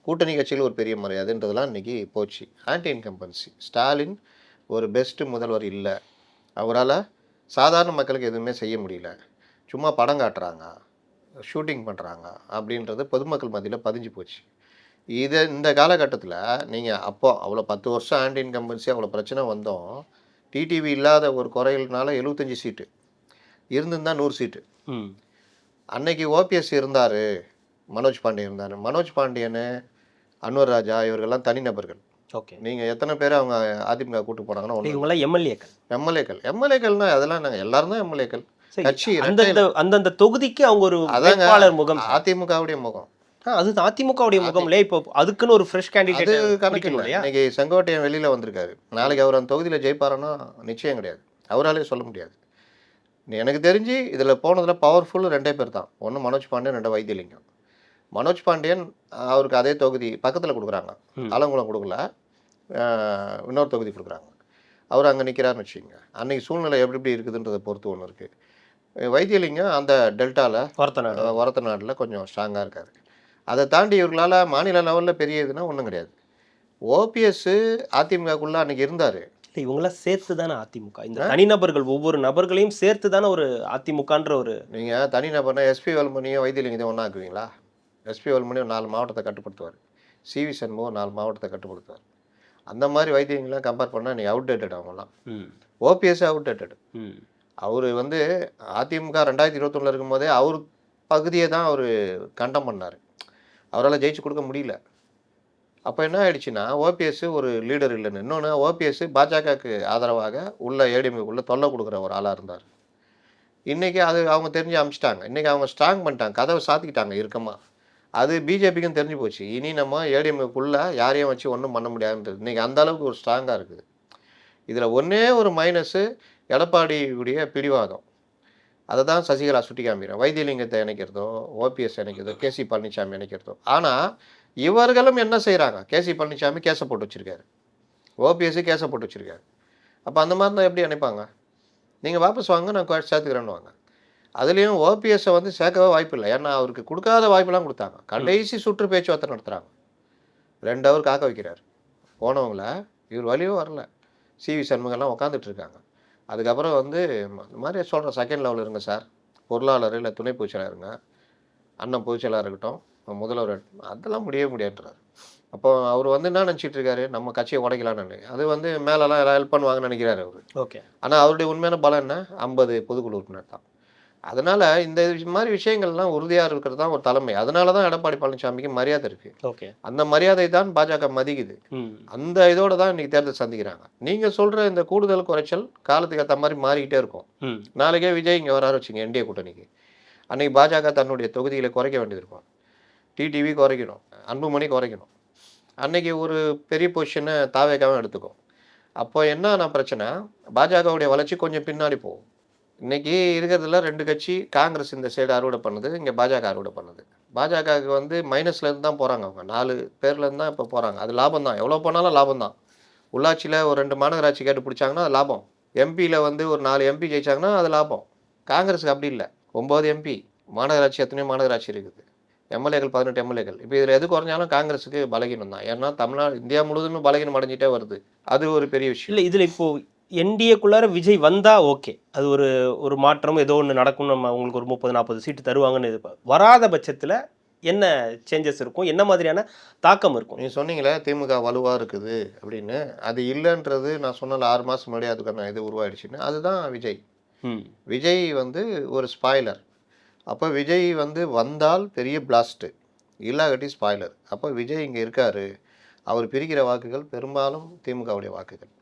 கூட்டணி கட்சியில் ஒரு பெரிய மரியாதைன்றதெல்லாம் இன்றைக்கி போச்சு. ஆன்டி இன்கம்பன்சி ஸ்டாலின் ஒரு பெஸ்ட்டு முதல்வர் இல்லை, அவரால் சாதாரண மக்களுக்கு எதுவுமே செய்ய முடியல, சும்மா படம் காட்டுறாங்க, ஷூட்டிங் பண்ணுறாங்க அப்படின்றது பொதுமக்கள் மத்தியில் பதிஞ்சு போச்சு. இந்த காலகட்டத்தில் நீங்கள் அப்போ அவ்வளோ 10 வருஷம் ஆன்டி இன்கம்பன்சி அவ்வளோ பிரச்சனை வந்தோம். டிடிவி இல்லாத ஒரு குறையினால 75 சீட்டு இருந்திருந்தால் 100 சீட்டு. அன்னைக்கு ஓபிஎஸ் இருந்தார், மனோஜ் பாண்டியன் இருந்தார். மனோஜ் பாண்டியன், அன்வர் ராஜா இவர்கள்லாம் தனிநபர்கள்.
ஓகே,
நீங்கள் எத்தனை பேர் அவங்க அதிமுக கூட்டு போனாங்கன்னா
இவங்களாம்
எம்எல்ஏக்கள்னா அதெல்லாம் நாங்கள் எல்லாரும் தான் எம்எல்ஏக்கள். கட்சி
அந்தந்த தொகுதிக்கு அவங்க ஒரு வேட்பாளர் முகம்,
அதிமுகவுடைய முகம்.
அது அதிமுகவுடைய முகம் இல்லையா? இப்போ அதுக்குன்னு ஒரு ஃப்ரெஷ் கேண்டிடேட்
கணக்கு இல்லை. இன்னைக்கு செங்கோட்டையன் வெளியில் வந்திருக்காரு, நாளைக்கு அவர் அந்த தொகுதியில் ஜெயிப்பாருன்னா நிச்சயம் கிடையாது, அவராலே சொல்ல முடியாது. எனக்கு தெரிஞ்சு இதில் போனதில் பவர்ஃபுல் 2 பேர் தான். ஒன்று மனோஜ் பாண்டியன், 2 வைத்திலிங்கம். மனோஜ் பாண்டியன் அவருக்கு அதே தொகுதி பக்கத்தில் கொடுக்குறாங்க, ஆலங்குளம் கொடுக்கல, இன்னொரு தொகுதி கொடுக்குறாங்க. அவர் அங்கே நிற்கிறாருன்னு வச்சுக்கோங்க. அன்றைக்கி சூழ்நிலை எப்படி இருக்குதுன்றதை பொறுத்து ஒன்று இருக்குது. வைத்தியலிங்கம் அந்த டெல்டாவில் ஒரத்த நாட்டில் கொஞ்சம் ஸ்ட்ராங்காக இருக்கார். அதை தாண்டி இவர்களால் மாநில லெவலில் பெரிய இதுனா ஒன்றும் கிடையாது. ஓபிஎஸ் அதிமுகக்குள்ளே அன்றைக்கி இருந்தார்.
இவங்களாம் சேர்த்து தானே அதிமுக, இந்த தனிநபர்கள் ஒவ்வொரு நபர்களையும் சேர்த்து தானே ஒரு அதிமுகன்ற ஒரு.
நீங்கள் தனிநபர்னா எஸ்பி வேலுமணியும் வைத்தியலிங்கத்தையும் ஒன்றா ஆக்குவீங்களா? எஸ்பி வேலுமணியும் 4 மாவட்டத்தை கட்டுப்படுத்துவார், சிவி சண்முகம் 4 மாவட்டத்தை கட்டுப்படுத்துவார். அந்த மாதிரி வைத்தியங்கள்லாம் கம்பேர் பண்ணால் நீங்கள் அவுடேட்டட். அவங்களாம் ஓபிஎஸ் அவுடேட்டட். அவர் வந்து அதிமுக 2021 இருக்கும்போதே அவர் பகுதியை தான் அவர் கண்டம் பண்ணார், அவரால் ஜெயிச்சு கொடுக்க முடியல. அப்போ என்ன ஆயிடுச்சுன்னா ஓபிஎஸ் ஒரு லீடர் இல்லைன்னு. இன்னொன்று, ஓபிஎஸ் பாஜகவுக்கு ஆதரவாக உள்ள ஏடிஎம்குள்ளே தொல்லை கொடுக்குற ஒரு ஆளாக இருந்தார். இன்றைக்கி அது அவங்க தெரிஞ்சு அமிச்சிட்டாங்க. இன்றைக்கி அவங்க ஸ்ட்ராங் பண்ணிட்டாங்க, கதவை சாத்திக்கிட்டாங்க இறுக்கமாக. அது பிஜேபிக்கும் தெரிஞ்சு போச்சு, இனி நம்ம ஏடிஎம்குள்ளே யாரையும் வச்சு ஒன்றும் பண்ண முடியாதுன்றது. இன்றைக்கி அந்தளவுக்கு ஒரு ஸ்ட்ராங்காக இருக்குது. இதில் ஒன்றே ஒரு மைனஸு எடப்பாடியுடைய பிடிவாதம். அதை தான் சசிகலா சுட்டி காமிக்கிறோம். வைத்தியலிங்கத்தை இணைக்கிறதோ, ஓபிஎஸ் இணைக்கிறதோ, கேசி பழனிசாமி இணைக்கிறதோ. ஆனால் இவர்களும் என்ன செய்கிறாங்க? கேசி பழனிசாமி கேஸை போட்டு வச்சுருக்காரு, ஓபிஎஸ் கேஸை போட்டு வச்சுருக்காரு. அப்போ அந்த மாதிரி தான் எப்படி இணைப்பாங்க? நீங்கள் வாபஸ் வாங்க, நான் சேர்த்துக்கிறேன்னு வாங்க. அதுலேயும் ஓபிஎஸ்ஸை வந்து சேர்க்கவே வாய்ப்பு இல்லை. ஏன்னா அவருக்கு கொடுக்காத வாய்ப்பெல்லாம் கொடுத்தாங்க. கடைசி சுற்று பேச்சுவார்த்தை நடத்துகிறாங்க. 2 ஹவர் காக்க வைக்கிறார். போனவங்கள இவர் வழியும் வரல. சிவி சண்முகம்லாம் உட்காந்துட்டு இருக்காங்க. அதுக்கப்புறம் வந்து இந்த மாதிரி சொல்கிறேன், செகண்ட் லெவலில் இருங்க சார், பொருளாளர் இல்லை துணை பொதுச்செயலாளர் இருங்க, அண்ணன் பொதுச்செயலாளர் இருக்கட்டும், முதல்வர், அதெல்லாம் முடியவே முடியாதுன்றார். அப்போ அவர் வந்து என்ன நினச்சிட்டு இருக்காரு, நம்ம கட்சியை உடைக்கலான்னு. அது வந்து மேலெல்லாம் எல்லாம் ஹெல்ப் பண்ணுவாங்கன்னு நினைக்கிறாரு அவர்.
ஓகே.
ஆனால் அவருடைய உண்மையான பலம் என்ன, 50 பொதுக்குழு உறுப்பினர் தான். அதனால் இந்த மாதிரி விஷயங்கள்லாம் உறுதியாக இருக்கிறது தான் ஒரு தலைமை. அதனால தான் எடப்பாடி பழனிசாமிக்கு மரியாதை இருக்குது.
ஓகே.
அந்த மரியாதை தான் பாஜக மதிக்குது. அந்த இதோட தான் இன்றைக்கி தேர்தல் சந்திக்கிறாங்க. நீங்கள் சொல்கிற இந்த கூடுதல் குறைச்சல் காலத்துக்கு ஏற்ற மாதிரி மாறிக்கிட்டே இருக்கும். நாளைக்கே விஜய் இங்கே வராரு வச்சுங்க என்டிஏ கூட்டணிக்கு, அன்றைக்கி பாஜக தன்னுடைய தொகுதிகளை குறைக்க வேண்டியது இருக்கும். டிடிவி குறைக்கணும், அன்புமணி குறைக்கணும். அன்னைக்கு ஒரு பெரிய பொசிஷனை தாவேக்காவும் எடுத்துக்கும். அப்போ என்ன பிரச்சனை, பாஜகவுடைய வளர்ச்சி கொஞ்சம் பின்னாடி போகும். இன்றைக்கி இருக்கிறதுல 2 கட்சி, காங்கிரஸ் இந்த சைடு அறுவடை பண்ணுது, இங்கே பாஜக அறுவடை பண்ணுது. பாஜகவுக்கு வந்து மைனஸ்லேருந்து தான் போகிறாங்க. அவங்க 4 பேர்லேருந்து தான் இப்போ போகிறாங்க. அது லாபம் தான், எவ்வளோ போனாலும் லாபம் தான். உள்ளாட்சியில் ஒரு 2 மாநகராட்சி கேட்டு பிடிச்சாங்கன்னா அது லாபம். எம்பியில் வந்து ஒரு 4 எம்பி ஜெயிச்சாங்கன்னா அது லாபம். காங்கிரஸுக்கு அப்படி இல்லை. 9 எம்பி, மாநகராட்சி எத்தனையோ மாநகராட்சி இருக்குது, எம்எல்ஏக்கள் 18 எம்எல்ஏக்கள். இப்போ இதில் எது குறைஞ்சாலும் காங்கிரஸுக்கு பலகீனம் தான். ஏன்னா தமிழ்நாடு, இந்தியா முழுவதும் பலகீனம் அடைஞ்சிட்டே வருது. அது ஒரு பெரிய விஷயம்
இல்லை. இதில் இப்போது என்டிஏக்குள்ளார விஜய் வந்தால் ஓகே, அது ஒரு மாற்றம் ஏதோ ஒன்று நடக்கும், நம்ம அவங்களுக்கு ஒரு 30-40 சீட்டு தருவாங்கன்னு வராத பட்சத்தில் என்ன சேஞ்சஸ் இருக்கும், என்ன மாதிரியான தாக்கம் இருக்கும்?
நீங்கள் சொன்னீங்களே திமுக வலுவாக இருக்குது அப்படின்னு, அது இல்லைன்றது நான் சொன்னல 6 மாதம் முன்னாடி அதுக்கான இது உருவாயிடுச்சுன்னு. அதுதான் விஜய். விஜய் வந்து ஒரு ஸ்பாய்லர். அப்போ விஜய் வந்து வந்தால் பெரிய பிளாஸ்ட்டு, இல்லாகட்டி ஸ்பாய்லர். அப்போ விஜய் இங்கே இருக்கார், அவர் பிரிக்கிற வாக்குகள் பெரும்பாலும் திமுகவுடைய வாக்குகள்.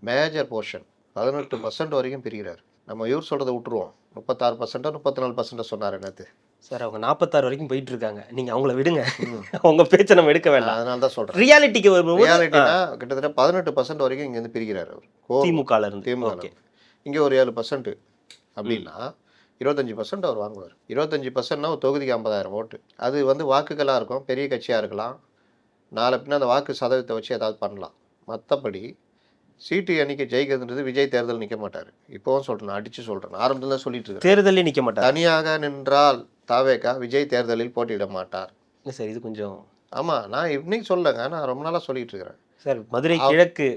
மேஜர் போர்ஷன் 18% வரைக்கும் பிரிக்கிறார். நம்ம இவர் சொல்கிறத விட்டுருவோம். 36% 34% சொன்னார் என்னது
சார். அவங்க 46 வரைக்கும் போயிட்டு இருக்காங்க. நீங்கள் அவங்கள விடுங்க, அவங்க பேச்சை நம்ம எடுக்க வேண்டாம்.
அதனால தான் சொல்கிறேன்.
ரியாலிட்டிக்கு
ரியாலிட்டினா கிட்டத்தட்ட 18% வரைக்கும் இங்கேருந்து பிரிக்கிறார் அவர். திமுக இங்கே ஒரு 7% அப்படின்னா 25% அவர் வாங்குவார். 25%னா ஒரு தொகுதிக்கு 50,000 ஓட்டு. அது வந்து வாக்குகளாக இருக்கும், பெரிய கட்சியாக இருக்கலாம். நாளை பின்ன அந்த வாக்கு சதவீதத்தை வச்சு ஏதாவது பண்ணலாம். மற்றபடி சீட்டு எண்ணிக்கை ஜெயிக்கிறதுன்றது விஜய் தேர்தல் நிற்க மாட்டார். இப்போவும் சொல்கிறேன், அடித்து சொல்கிறேன், ஆரம்பத்தில் தான் சொல்லிட்டு இருக்கேன்.
தேர்தலே நிற்க மாட்டார்.
தனியாக நின்றால் தாவேக்கா விஜய் தேர்தலில் போட்டியிட மாட்டார்.
இல்லை சார், இது கொஞ்சம்
ஆமாம், நான் இன்னைக்கு சொல்லலைங்க, நான் ரொம்ப நாளாக சொல்லிட்டு இருக்கிறேன்
சார். மதுரை கிழக்கு,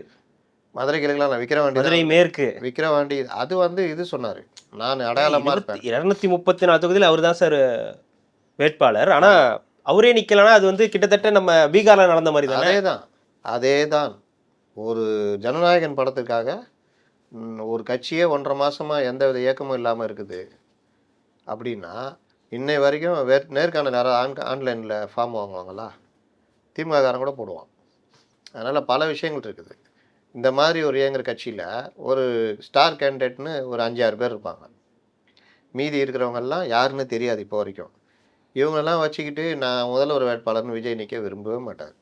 மதுரை கிழக்குலாம் நான் விக்கிரவாண்டி,
மதுரை மேற்கு,
விக்கிரவாண்டி, அது வந்து இது சொன்னார், நான் அடையாளமாக இருப்பேன்.
234 தொகுதியில் அவர் தான் சார் வேட்பாளர். ஆனால் அவரே நிற்கலன்னா அது வந்து கிட்டத்தட்ட நம்ம பீகாரில் நடந்த மாதிரி தான்.
அதே தான் ஒரு ஜனநாயகன் படத்துக்காக ஒரு கட்சியே 1.5 மாதமாக எந்த வித இயக்கமும் இல்லாமல் இருக்குது அப்படின்னா, இன்னை வரைக்கும் நேர்காணல் யாராவது ஆன்லைனில் ஃபார்ம் வாங்குவாங்களா? திமுககாரன் கூட போடுவான். அதனால் பல விஷயங்கள் இருக்குது. இந்த மாதிரி ஒரு இயங்குற கட்சியில் ஒரு ஸ்டார் கேண்டிடேட்னு ஒரு 5-6 பேர் இருப்பாங்க. மீதி இருக்கிறவங்கெல்லாம் யாருன்னு தெரியாது இப்போ வரைக்கும். இவங்கெல்லாம் வச்சுக்கிட்டு நான் முதல்வர் வேட்பாளர்னு விஜய் நிற்க விரும்பவே மாட்டார்.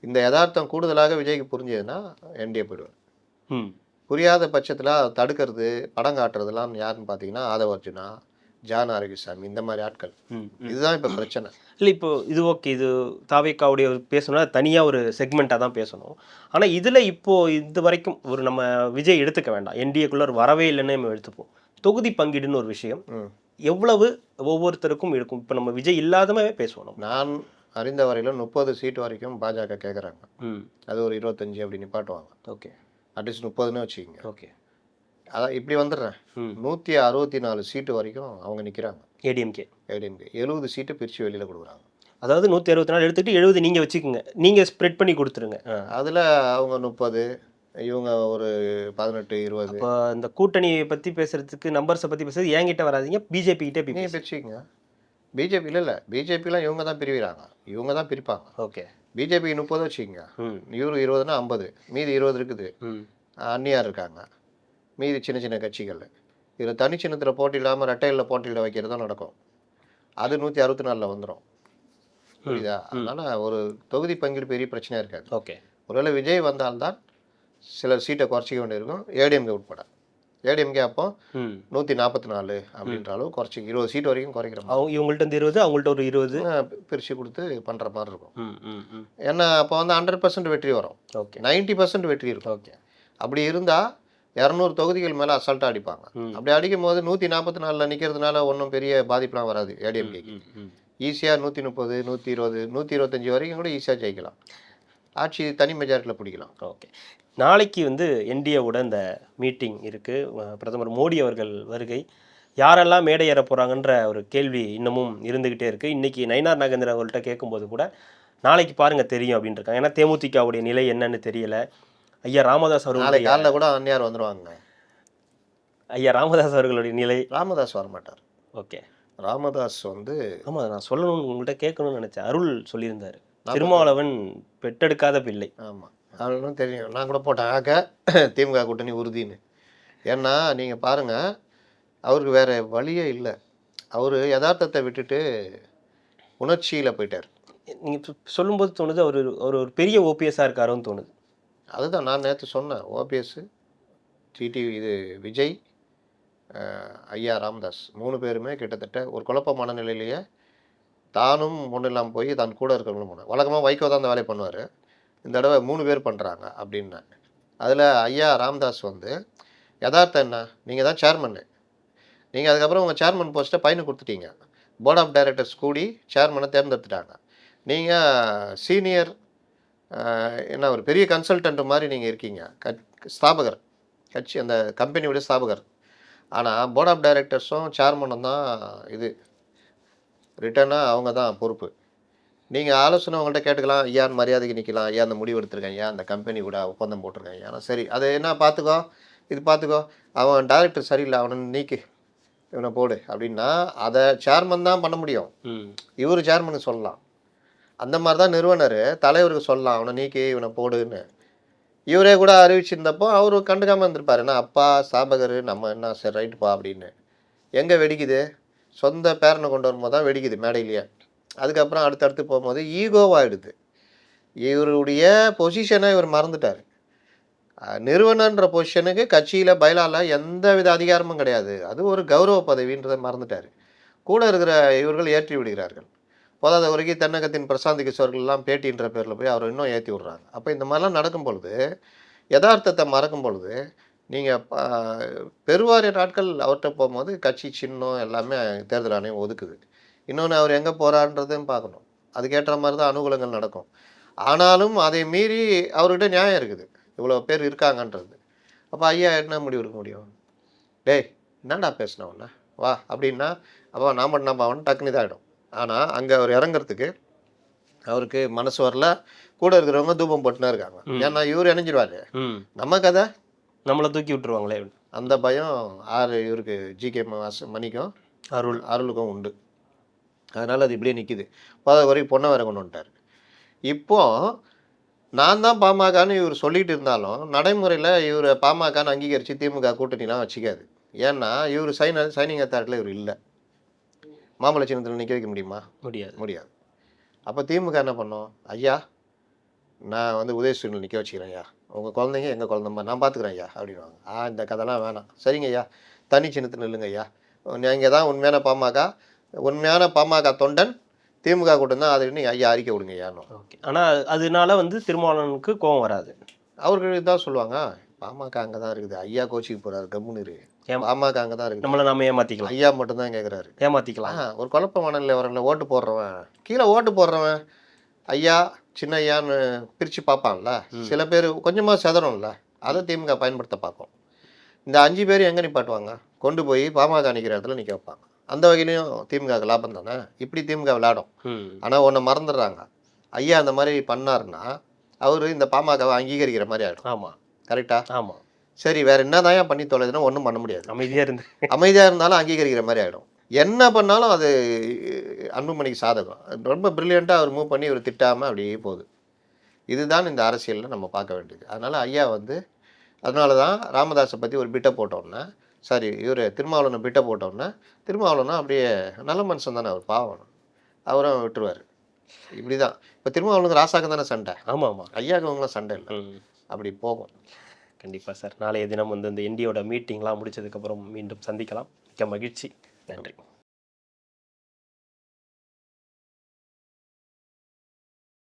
இந்த யதார்த்தம் கூடுதலாக விஜய்க்கு புரிஞ்சதுன்னா என்டிஏ போயிடுவார். புரியாத பட்சத்தில் தடுக்கிறது, படம் காட்டுறதுலாம் யாருன்னு பார்த்தீங்கன்னா ஆதவ அர்ஜுனா, ஜான் ஆரோக்கியசாமி, இந்த மாதிரி ஆட்கள். இதுதான் இப்போ பிரச்சனை.
இல்லை, இப்போ இது ஓகே, இது தாவேக்காவுடைய பேசணும்னா தனியாக ஒரு செக்மெண்ட்டாக தான் பேசணும். ஆனால் இதில் இப்போது இது வரைக்கும் ஒரு நம்ம விஜய் எடுத்துக்க வேண்டாம், என்டிஏக்குள்ளே வரவே இல்லைன்னு நம்ம எடுத்துப்போம். தொகுதி பங்கீடுன்னு ஒரு விஷயம் எவ்வளவு ஒவ்வொருத்தருக்கும் இருக்கும். இப்போ நம்ம விஜய் இல்லாதமே பேசணும்.
நான் அறிந்த வரையிலும் 30 சீட்டு வரைக்கும் பாஜக கேட்குறாங்க. அது ஒரு 25 அப்படி நிப்பாட்டுவாங்க.
ஓகே,
அட்லீஸ்ட் 30ன்னு வச்சுக்கிங்க.
ஓகே,
அதான் இப்படி வந்துடுறேன். 164 சீட்டு வரைக்கும் அவங்க நிற்கிறாங்க.
ஏடிஎம்கே
70 சீட்டு பிரித்து வெளியில் கொடுக்குறாங்க.
அதாவது 164 எடுத்துகிட்டு 70 நீங்கள் வச்சுக்கோங்க, நீங்கள் ஸ்ப்ரெட் பண்ணி கொடுத்துருங்க.
அதில் அவங்க 30, இவங்க ஒரு 18-20.
இப்போ இந்த கூட்டணியை பற்றி பேசுகிறதுக்கு, நம்பர்ஸை பற்றி பேசுறது என்கிட்ட வராதிங்க, பிஜேபி கிட்டே
நீங்கள் பிரிச்சுக்கங்க. பிஜேபி இல்லை, பிஜேபிலாம் இவங்க தான் பிரிவிறாங்க, இவங்க தான் பிரிப்பாங்க.
ஓகே,
பிஜேபி 30 வச்சுக்கோங்க, இவரு 20னா 50, மீதி 20 இருக்குது. அந்நியார் இருக்காங்க, மீதி சின்ன சின்ன கட்சிகள். இதில் தனி சின்னத்தில் போட்டியிடாமல் ரெட்டையில் போட்டியிட வைக்கிறது தான் நடக்கும். அது 164 வந்துடும். புரியுதா? அதனால் ஒரு தொகுதி பங்கீடு பெரிய பிரச்சனையாக இருக்காது.
ஓகே,
ஒருவேளை விஜய் வந்தால்தான் சில சீட்டை குறைச்சிக்க வேண்டியிருக்கும், ஏடிஎம்கே உட்பட. ஏடிஎம்கே அப்போ 144 அப்படின்ற அளவு குறைச்சி 20 சீட் வரைக்கும் குறைக்கிற மாதிரி.
இவங்கள்ட்ட 20, அவங்கள்ட்ட ஒரு 20
பிரித்து கொடுத்து பண்ணுற மாதிரி இருக்கும். ஏன்னா அப்போ வந்து 100% வெற்றி வரும்.
ஓகே,
90% வெற்றி இருக்கும்.
ஓகே,
அப்படி இருந்தால் 200 தொகுதிகள் மேலே அசால்ட்டாக அடிப்பாங்க. அப்படி அடிக்கும் போது 144 நிற்கிறதுனால ஒன்றும் பெரிய பாதிப்புலாம் வராது ஏடிஎம்கேக்கு. ஈஸியாக 130, 120, 125 வரைக்கும் கூட ஈஸியாக ஜெயிக்கலாம். ஆட்சி தனி மெஜாரிட்டியில் பிடிக்கலாம்.
ஓகே. நாளைக்கு வந்து என்டிஏவோட இந்த மீட்டிங் இருக்குது. பிரதமர் மோடி அவர்கள் வருகை. யாரெல்லாம் மேடை ஏற போகிறாங்கன்ற ஒரு கேள்வி இன்னமும் இருந்துக்கிட்டே இருக்குது. இன்றைக்கி நயினார் நாகேந்திரன் அவர்கள்ட்ட கேட்கும்போது கூட நாளைக்கு பாருங்கள் தெரியும் அப்படின்னு இருக்காங்க. ஏன்னா தேமுதிகவுடைய நிலை என்னன்னு தெரியலை. ஐயா ராமதாஸ் அவர்கள்
நாளைக்கு காலையில் கூட அந்நியார் வந்துடுவாங்க.
ஐயா ராமதாஸ் அவர்களுடைய நிலை.
ராமதாஸ் வரமாட்டார்.
ஓகே.
ராமதாஸ் வந்து
ஆமாம், நான் சொல்லணும்னு உங்கள்கிட்ட கேட்கணும்னு நினச்சேன். அருள் சொல்லியிருந்தார், திருமாவளவன் பெற்றெடுக்காத பிள்ளை.
ஆமாம், அவனும் தெரியும். நான் கூட போட்டேன் ஆக திமுக கூட்டணி உறுதின்னு. ஏன்னா நீங்கள் பாருங்கள், அவருக்கு வேறு வழியே இல்லை. அவர் யதார்த்தத்தை விட்டுட்டு உணர்ச்சியில் போயிட்டார்.
நீங்கள் சொல்லும்போது தோணுது அவர் ஒரு பெரிய ஓபிஎஸ்ஸாக இருக்காருன்னு தோணுது.
அதுதான் நான் நேற்று சொன்னேன். ஓபிஎஸ், டிடிவி, இது விஜய், ஐயா ராமதாஸ் 3 பேருமே கிட்டத்தட்ட ஒரு குழப்ப மனநிலையிலேயே தானும் ஒன்றும் இல்லாமல் போய் தான் கூட இருக்கிறவங்களும் போனேன். வழக்கமாக வைகோ தான் அந்த வேலையை பண்ணுவார். இந்த தடவை 3 பேர் பண்ணுறாங்க அப்படின்னேன். அதில் ஐயா ராமதாஸ் வந்து யதார்த்தம் என்ன, நீங்கள் தான் சேர்மன்னு. நீங்கள் அதுக்கப்புறம் உங்கள் சேர்மன் போஸ்ட்டை பையனுக்கு கொடுத்துட்டீங்க. போர்ட் ஆஃப் டைரக்டர்ஸ் கூடி சேர்மனை தேர்ந்தெடுத்துட்டாங்க. நீங்கள் சீனியர் என்ன ஒரு பெரிய கன்சல்டன்ட் மாதிரி நீங்கள் இருக்கீங்க, ஸ்தாபகர், கட்சி அந்த கம்பெனியோட ஸ்தாபகர். ஆனால் போர்ட் ஆஃப் டைரக்டர்ஸும் சேர்மனும் தான் இது ரிட்டர்னாக அவங்க தான் பொறுப்பு. நீங்கள் ஆலோசனை அவங்கள்ட்ட கேட்டுக்கலாம். ஐயான்னு மரியாதைக்கு நிற்கலாம். ஐயா அந்த முடிவு எடுத்துருக்கேன், ஐயா அந்த கம்பெனி கூட ஒப்பந்தம் போட்டிருக்கேன். ஏன்னா சரி அது என்ன பார்த்துக்கோ, இது பார்த்துக்கோ, அவன் டைரக்டர் சரியில்லை, அவனை நீக்கி இவனை போடு அப்படின்னா அதை சேர்மன் தான் பண்ண முடியும். இவர் சேர்மனுக்கு சொல்லலாம். அந்த மாதிரி தான் நிறுவனர் தலைவருக்கு சொல்லலாம், அவனை நீக்கி இவனை போடுன்னு. இவரே கூட அறிவிச்சிருந்தப்போ அவர் கண்டுக்காமல் இருந்திருப்பார். ஏன்னா அப்பா ஸ்தாபகர், நம்ம என்ன சரி ரைட்டுப்பா அப்படின்னு. எங்கே வெடிக்குது, சொந்த பேரனை கொண்டு வரும்போது தான் வெடிக்குது மேடையிலேயே. அதுக்கப்புறம் அடுத்தடுத்து போகும்போது ஈகோவாகிடுது. இவருடைய பொசிஷனை இவர் மறந்துட்டார். நிறுவனன்ற பொசிஷனுக்கு கட்சியில் பைலால எந்த வித அதிகாரமும் கிடையாது. அது ஒரு கௌரவ பதவின்றதை மறந்துட்டார். கூட இருக்கிற இவர்கள் ஏற்றி விடுகிறார்கள். போதாத வரைக்கும் தென்னகத்தின் பிரசாந்த் கிஷோர்கள்லாம் பேட்டின்ற பேரில் போய் அவர் இன்னும் ஏற்றி விட்றாங்க. அப்போ இந்த மாதிரிலாம் நடக்கும் பொழுது, யதார்த்தத்தை மறக்கும் பொழுது, நீங்கள் பெருவாரிய நாட்கள் அவர்கிட்ட போகும்போது கட்சி சின்னம் எல்லாமே தேர்தல் ஆணையம் ஒதுக்குது. இன்னொன்று அவர் எங்கே போகிறான்றதையும் பார்க்கணும். அதுக்கேற்ற மாதிரி தான் அனுகூலங்கள் நடக்கும். ஆனாலும் அதை மீறி அவர்கிட்ட நியாயம் இருக்குது, இவ்வளோ பேர் இருக்காங்கன்றது. அப்போ ஐயா என்ன முடிவு எடுக்க முடியும்? டேய் என்னடா பேசினவொன்னே வா அப்படின்னா, அப்போ நான் மட்டும் நம்ம அவன் டக்குனு இதாகிடும். ஆனால் அங்கே அவர் இறங்குறதுக்கு அவருக்கு மனசு வரல. கூட இருக்கிறவங்க தூபம் போட்டுனா இருக்காங்க. ஏன்னா இவர் இணைஞ்சிடுவார், நம்ம கதை
நம்மளை தூக்கி விட்டுருவாங்களே.
அந்த பயம் இவருக்கு ஜிகே மணிக்கும் அருளுக்கும் உண்டு. அதனால் அது இப்படியே நிற்கிது. போதாத வரைக்கும் பொண்ணை வேற கொண்டு வந்துட்டார். இப்போது நான் தான் பாமகன்னு இவர் சொல்லிகிட்டு இருந்தாலும் நடைமுறையில் இவர் பாமகன்னு அங்கீகரித்து திமுக கூட்டணிலாம் வச்சுக்காது. ஏன்னா இவர் சைனிங் அத்தாரிட்டியில் இவர் இல்லை. மாமல்ல சின்னத்தில் நிற்க வைக்க முடியுமா? முடியாது. அப்போ திமுக என்ன பண்ணோம்? ஐயா நான் வந்து உதயசூரியனில் நிற்க வச்சுக்கிறேன் ஐயா, உங்கள் குழந்தைங்க எங்கள் குழந்தைம்மா, நான் பார்த்துக்குறேன் ஐயா அப்படின்வாங்க. இந்த கதைலாம் வேணாம். சரிங்க ஐயா, தனி சின்னத்தில் நில்லுங்க ஐயா, நீங்கள் தான் உண்மையான பாமக தொண்டன், திமுக கூட்டம் தான் அதுன்னு ஐயா அறிக்கை விடுங்க ஐயான்னு.
ஓகே. ஆனால் அதனால வந்து திருமாவளவனுக்கு கோவம் வராது.
அவர்கள் தான் சொல்லுவாங்க, பாமக அங்கே தான் இருக்குது, ஐயா கோச்சிக்கு போகிறாரு, கம்முன்னு இரு, பாமக அங்கே தான் இருக்குது,
நம்மளை நம்ம ஏமாற்றிக்கலாம்,
ஐயா மட்டும்தான் கேட்குறாரு,
ஏமாற்றிக்கலாம்.
ஒரு குழப்ப மனநிலை வரல. ஓட்டு போடுறவன் கீழே ஓட்டு போடுறவன் ஐயா சின்ன ஐயான்னு பிரித்து பார்ப்பான்ல. சில பேர் கொஞ்சமாக செதறும்ல, அதை திமுக பயன்படுத்த பார்க்கும். இந்த 5 பேர் எங்கே நிப்பாட்டுவாங்க? கொண்டு போய் பாமக நிற்கிற இடத்துல நிற்க வைப்பாங்க. அந்த வகையிலையும் திமுக லாபம் தானே. இப்படி திமுக விளையாடும். ஆனால் ஒன்றை மறந்துடுறாங்க, ஐயா அந்த மாதிரி பண்ணாருன்னா அவர் இந்த பாமகவை அங்கீகரிக்கிற மாதிரி ஆகிடும்.
ஆமாம்,
கரெக்டா?
ஆமாம்.
சரி, வேறு என்ன தான் பண்ணி தொலைதுன்னா ஒன்றும் பண்ண முடியாது.
அமைதியாக
இருந்தாலும் அங்கீகரிக்கிற மாதிரி ஆகிடும். என்ன பண்ணாலும் அது அன்புமணிக்கு சாதகம். ரொம்ப ப்ரில்லியண்ட்டாக அவர் மூவ் பண்ணி இவர் திட்டாமல் அப்படியே போகுது. இதுதான் இந்த அரசியலில் நம்ம பார்க்க வேண்டியது. அதனால் ஐயா வந்து அதனால தான் ராமதாஸை பற்றி ஒரு பிட்டை போட்டோன்னே, சாரி இவர் திருமாவளவனை பிட்டை போட்டோன்னே, திருமாவளவனா அப்படியே நல்ல மனுஷன் தானே அவர், பாவம், அவரும் விட்டுருவார். இப்படி தான் இப்போ திருமாவளவனுக்கு ராசாக்கு தானே சண்டை.
ஆமாம்,
ஐயாவுக்கு அவங்களாம் சண்டை இல்லை. அப்படி போகும்.
கண்டிப்பாக சார். நாளைய தினம் வந்து இந்த என்டியோட மீட்டிங்லாம் முடிச்சதுக்கப்புறம் மீண்டும் சந்திக்கலாம். மிக்க மகிழ்ச்சி. நன்றி.